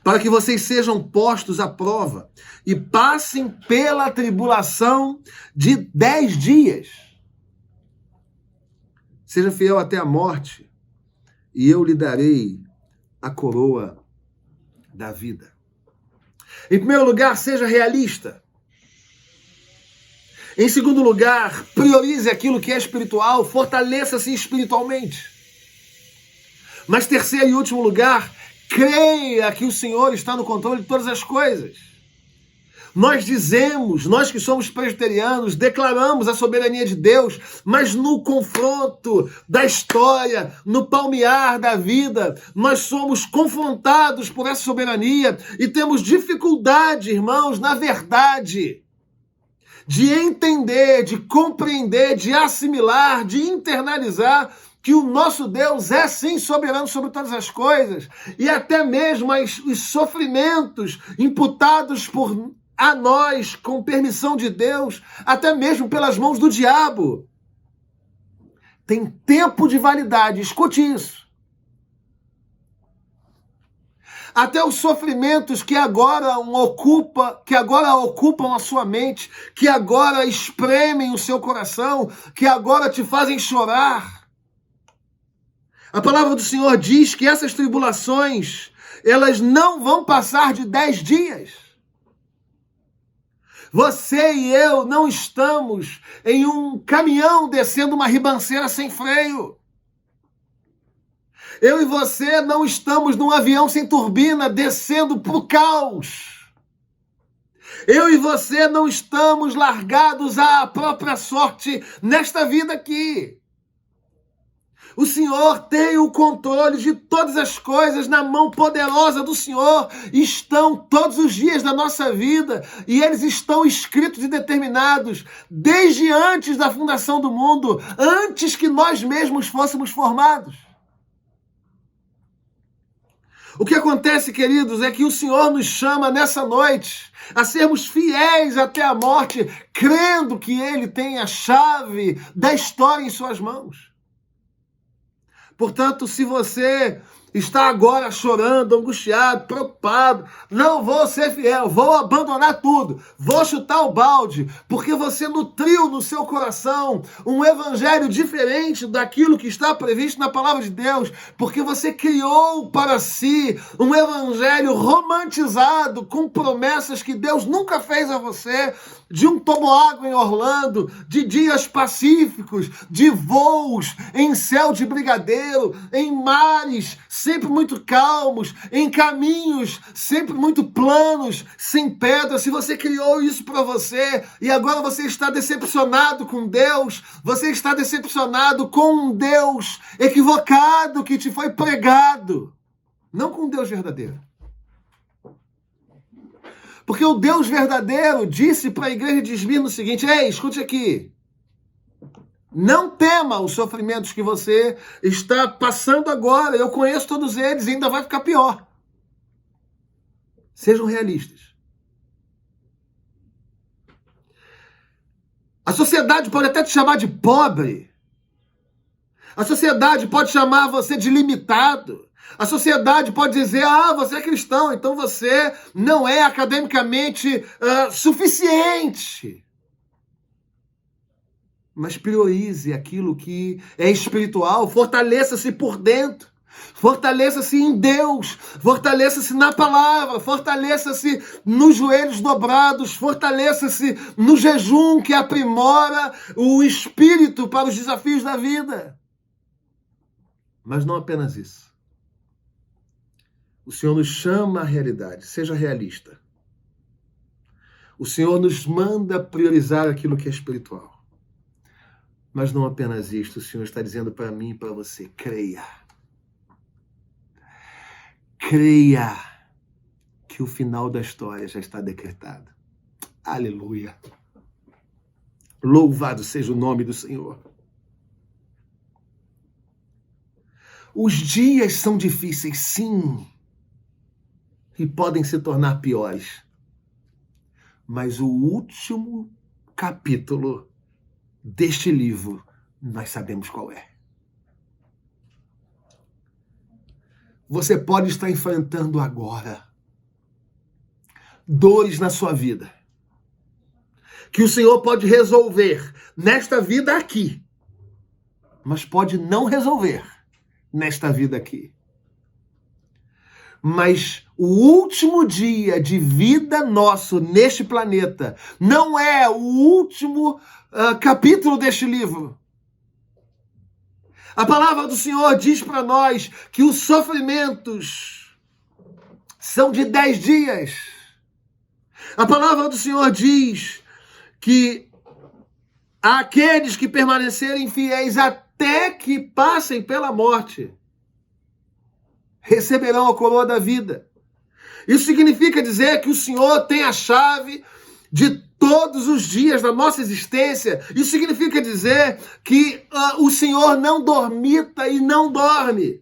para que vocês sejam postos à prova e passem pela tribulação de 10 dias. Seja fiel até a morte, e eu lhe darei a coroa da vida. Em primeiro lugar, seja realista. Em segundo lugar, priorize aquilo que é espiritual, fortaleça-se espiritualmente. Mas terceiro e último lugar, creia que o Senhor está no controle de todas as coisas. Nós dizemos, nós que somos presbiterianos, declaramos a soberania de Deus, mas no confronto da história, no palmear da vida, nós somos confrontados por essa soberania e temos dificuldade, irmãos, na verdade, de entender, de compreender, de assimilar, de internalizar que o nosso Deus é sim soberano sobre todas as coisas e até mesmo os sofrimentos imputados por a nós, com permissão de Deus, até mesmo pelas mãos do diabo, tem tempo de validade. Escute isso. Até os sofrimentos que agora ocupam a sua mente, que agora espremem o seu coração, que agora te fazem chorar. A palavra do Senhor diz que essas tribulações, elas não vão passar de 10 dias. Você e eu não estamos em um caminhão descendo uma ribanceira sem freio. Eu e você não estamos num avião sem turbina descendo para o caos. Eu e você não estamos largados à própria sorte nesta vida aqui. O Senhor tem o controle de todas as coisas na mão poderosa do Senhor. Estão todos os dias da nossa vida e eles estão escritos e determinados desde antes da fundação do mundo, antes que nós mesmos fôssemos formados. O que acontece, queridos, é que o Senhor nos chama nessa noite a sermos fiéis até a morte, crendo que Ele tem a chave da história em suas mãos. Portanto, se você está agora chorando, angustiado, preocupado, não vou ser fiel, vou abandonar tudo, vou chutar o balde, porque você nutriu no seu coração um evangelho diferente daquilo que está previsto na palavra de Deus, porque você criou para si um evangelho romantizado com promessas que Deus nunca fez a você, de um toboágua em Orlando, de dias pacíficos, de voos em céu de brigadeiro, em mares sempre muito calmos, em caminhos sempre muito planos, sem pedras. Se você criou isso para você e agora você está decepcionado com Deus, você está decepcionado com um Deus equivocado que te foi pregado, não com um Deus verdadeiro. Porque o Deus verdadeiro disse para a igreja de Esmirna o seguinte: ei, escute aqui. Não tema os sofrimentos que você está passando agora. Eu conheço todos eles e ainda vai ficar pior. Sejam realistas. A sociedade pode até te chamar de pobre. A sociedade pode chamar você de limitado. A sociedade pode dizer: ah, você é cristão, então você não é academicamente suficiente. Mas priorize aquilo que é espiritual, fortaleça-se por dentro, fortaleça-se em Deus, fortaleça-se na palavra, fortaleça-se nos joelhos dobrados, fortaleça-se no jejum que aprimora o espírito para os desafios da vida. Mas não apenas isso. O Senhor nos chama à realidade, seja realista. O Senhor nos manda priorizar aquilo que é espiritual. Mas não apenas isto, o Senhor está dizendo para mim e para você: creia. Creia que o final da história já está decretado. Aleluia. Louvado seja o nome do Senhor. Os dias são difíceis, sim, e podem se tornar piores. Mas o último capítulo deste livro, nós sabemos qual é. Você pode estar enfrentando agora dores na sua vida, que o Senhor pode resolver nesta vida aqui, mas pode não resolver nesta vida aqui. Mas o último dia de vida nosso neste planeta não é o último capítulo deste livro. A palavra do Senhor diz para nós que os sofrimentos são de 10 dias. A palavra do Senhor diz que aqueles que permanecerem fiéis até que passem pela morte receberão a coroa da vida. Isso significa dizer que o Senhor tem a chave de todos os dias da nossa existência. Isso significa dizer que o Senhor não dormita e não dorme.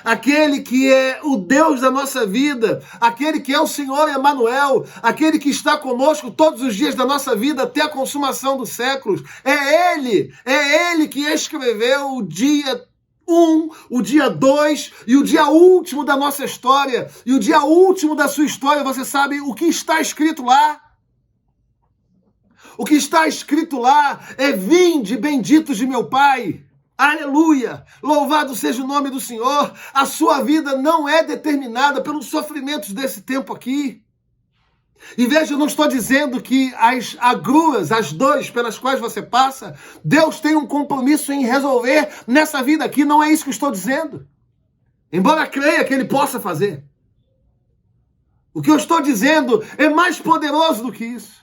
Aquele que é o Deus da nossa vida, aquele que é o Senhor Emanuel, aquele que está conosco todos os dias da nossa vida até a consumação dos séculos, é Ele que escreveu o dia 1, o dia 2 e o dia último da nossa história. E o dia último da sua história, você sabe o que está escrito lá? O que está escrito lá é: vinde, benditos de meu Pai. Aleluia! Louvado seja o nome do Senhor. A sua vida não é determinada pelos sofrimentos desse tempo aqui. E veja, eu não estou dizendo que as agruras, as dores pelas quais você passa, Deus tem um compromisso em resolver nessa vida aqui. Não é isso que eu estou dizendo. Embora creia que Ele possa fazer. O que eu estou dizendo é mais poderoso do que isso.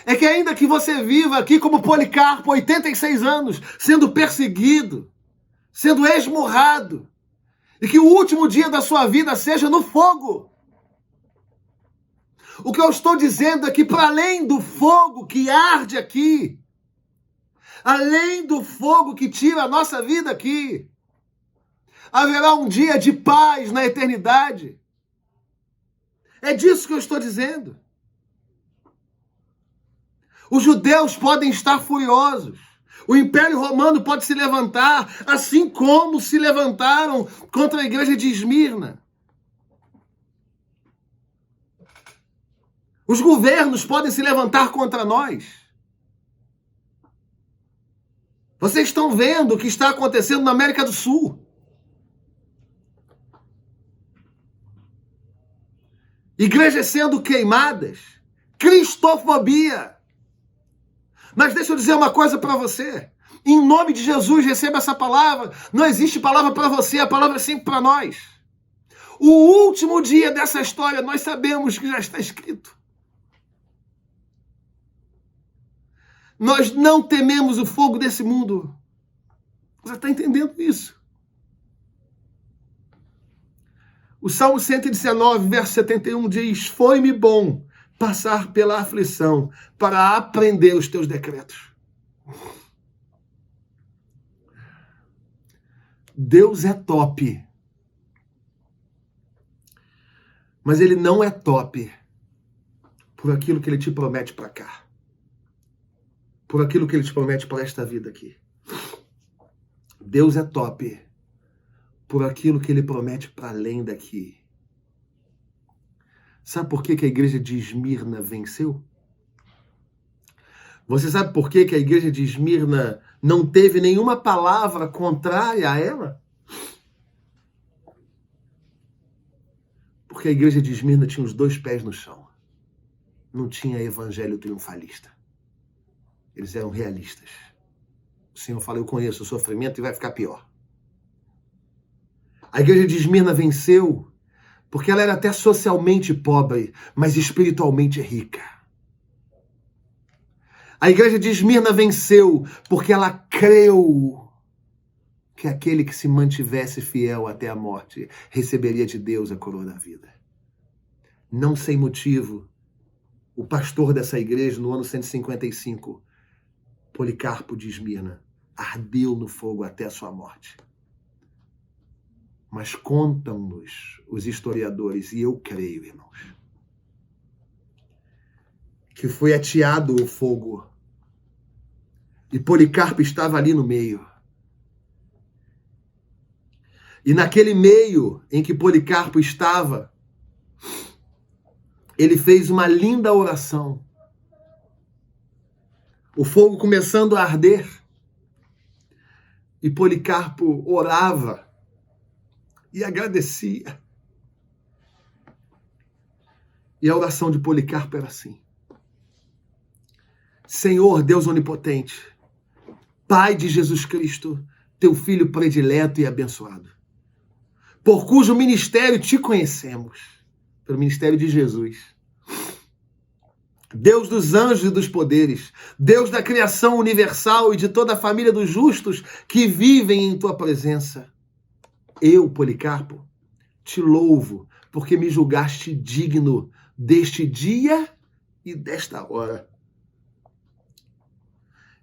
É que ainda que você viva aqui como Policarpo, 86 anos, sendo perseguido, sendo esmurrado, e que o último dia da sua vida seja no fogo. O que eu estou dizendo é que, para além do fogo que arde aqui, além do fogo que tira a nossa vida aqui, haverá um dia de paz na eternidade. É disso que eu estou dizendo. Os judeus podem estar furiosos. O Império Romano pode se levantar, assim como se levantaram contra a igreja de Esmirna. Os governos podem se levantar contra nós. Vocês estão vendo o que está acontecendo na América do Sul. Igrejas sendo queimadas. Cristofobia. Mas deixa eu dizer uma coisa para você. Em nome de Jesus, receba essa palavra. Não existe palavra para você, a palavra é sempre para nós. O último dia dessa história, nós sabemos que já está escrito. Nós não tememos o fogo desse mundo. Você está entendendo isso? O Salmo 119, verso 71 diz: foi-me bom passar pela aflição para aprender os teus decretos. Deus é top. Mas Ele não é top por aquilo que Ele te promete para cá. Por aquilo que Ele te promete para esta vida aqui. Deus é top por aquilo que Ele promete para além daqui. Sabe por que a igreja de Esmirna venceu? Você sabe por que a igreja de Esmirna não teve nenhuma palavra contrária a ela? Porque a igreja de Esmirna tinha os 2 pés no chão. Não tinha evangelho triunfalista. Eles eram realistas. O Senhor fala: eu conheço o sofrimento e vai ficar pior. A igreja de Esmirna venceu porque ela era até socialmente pobre, mas espiritualmente rica. A igreja de Esmirna venceu porque ela creu que aquele que se mantivesse fiel até a morte receberia de Deus a coroa da vida. Não sem motivo, o pastor dessa igreja, no ano 155, Policarpo de Esmirna, ardeu no fogo até a sua morte. Mas contam-nos os historiadores, e eu creio, irmãos, que foi ateado o fogo e Policarpo estava ali no meio. E naquele meio em que Policarpo estava, ele fez uma linda oração. O fogo começando a arder, e Policarpo orava e agradecia. E a oração de Policarpo era assim: Senhor Deus onipotente, Pai de Jesus Cristo, teu Filho predileto e abençoado, por cujo ministério te conhecemos, pelo ministério de Jesus. Deus dos anjos e dos poderes, Deus da criação universal e de toda a família dos justos que vivem em tua presença. Eu, Policarpo, te louvo porque me julgaste digno deste dia e desta hora.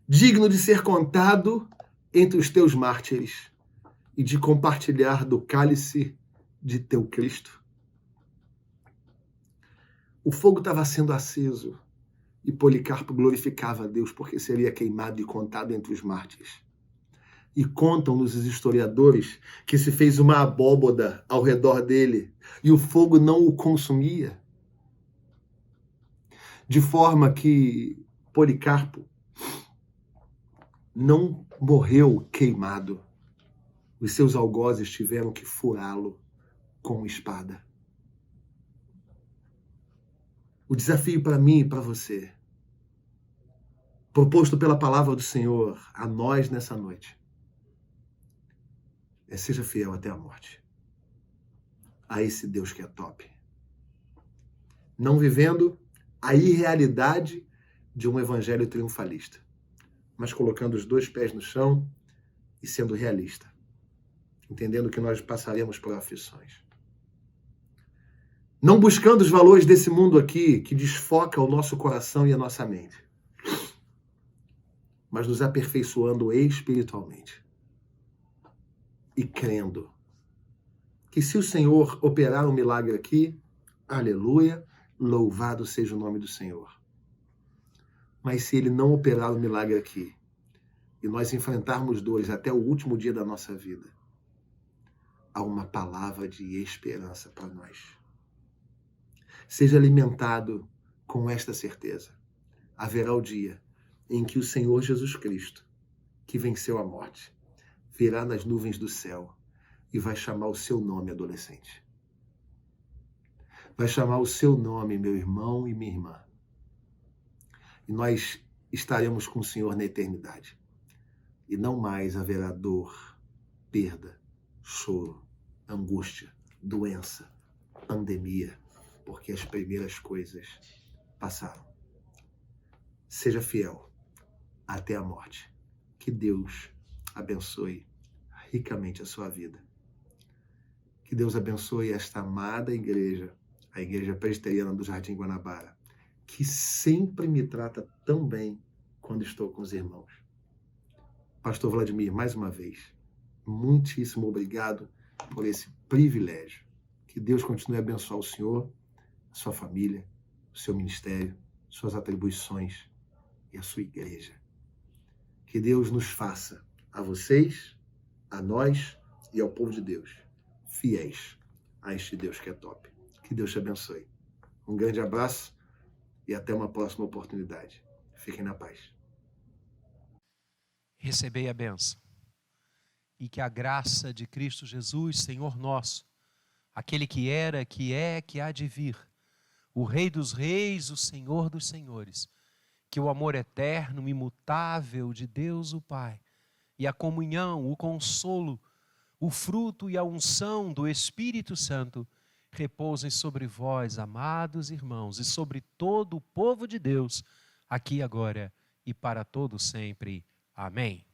Digno de ser contado entre os teus mártires e de compartilhar do cálice de teu Cristo. O fogo estava sendo aceso e Policarpo glorificava a Deus porque seria queimado e contado entre os mártires. E contam-nos os historiadores que se fez uma abóboda ao redor dele e o fogo não o consumia. De forma que Policarpo não morreu queimado. Os seus algozes tiveram que furá-lo com espada. O desafio para mim e para você, proposto pela palavra do Senhor a nós nessa noite, é: seja fiel até a morte a esse Deus que é top. Não vivendo a irrealidade de um evangelho triunfalista, mas colocando os dois pés no chão e sendo realista, entendendo que nós passaremos por aflições. Não buscando os valores desse mundo aqui que desfoca o nosso coração e a nossa mente, mas nos aperfeiçoando espiritualmente e crendo que se o Senhor operar um milagre aqui, aleluia, louvado seja o nome do Senhor. Mas se Ele não operar um milagre aqui e nós enfrentarmos dores até o último dia da nossa vida, há uma palavra de esperança para nós. Seja alimentado com esta certeza. Haverá o dia em que o Senhor Jesus Cristo, que venceu a morte, virá nas nuvens do céu e vai chamar o seu nome, adolescente. Vai chamar o seu nome, meu irmão e minha irmã. E nós estaremos com o Senhor na eternidade. E não mais haverá dor, perda, choro, angústia, doença, pandemia, porque as primeiras coisas passaram. Seja fiel até a morte. Que Deus abençoe ricamente a sua vida. Que Deus abençoe esta amada igreja, a Igreja Presbiteriana do Jardim Guanabara, que sempre me trata tão bem quando estou com os irmãos. Pastor Vladimir, mais uma vez, muitíssimo obrigado por esse privilégio. Que Deus continue a abençoar o senhor, a sua família, o seu ministério, suas atribuições e a sua igreja. Que Deus nos faça, a vocês, a nós e ao povo de Deus, fiéis a este Deus que é top. Que Deus te abençoe. Um grande abraço e até uma próxima oportunidade. Fiquem na paz. Recebei a bênção. E que a graça de Cristo Jesus, Senhor nosso, aquele que era, que é, que há de vir, o Rei dos Reis, o Senhor dos Senhores, que o amor eterno, imutável de Deus o Pai, e a comunhão, o consolo, o fruto e a unção do Espírito Santo repousem sobre vós, amados irmãos, e sobre todo o povo de Deus, aqui agora e para todo sempre. Amém.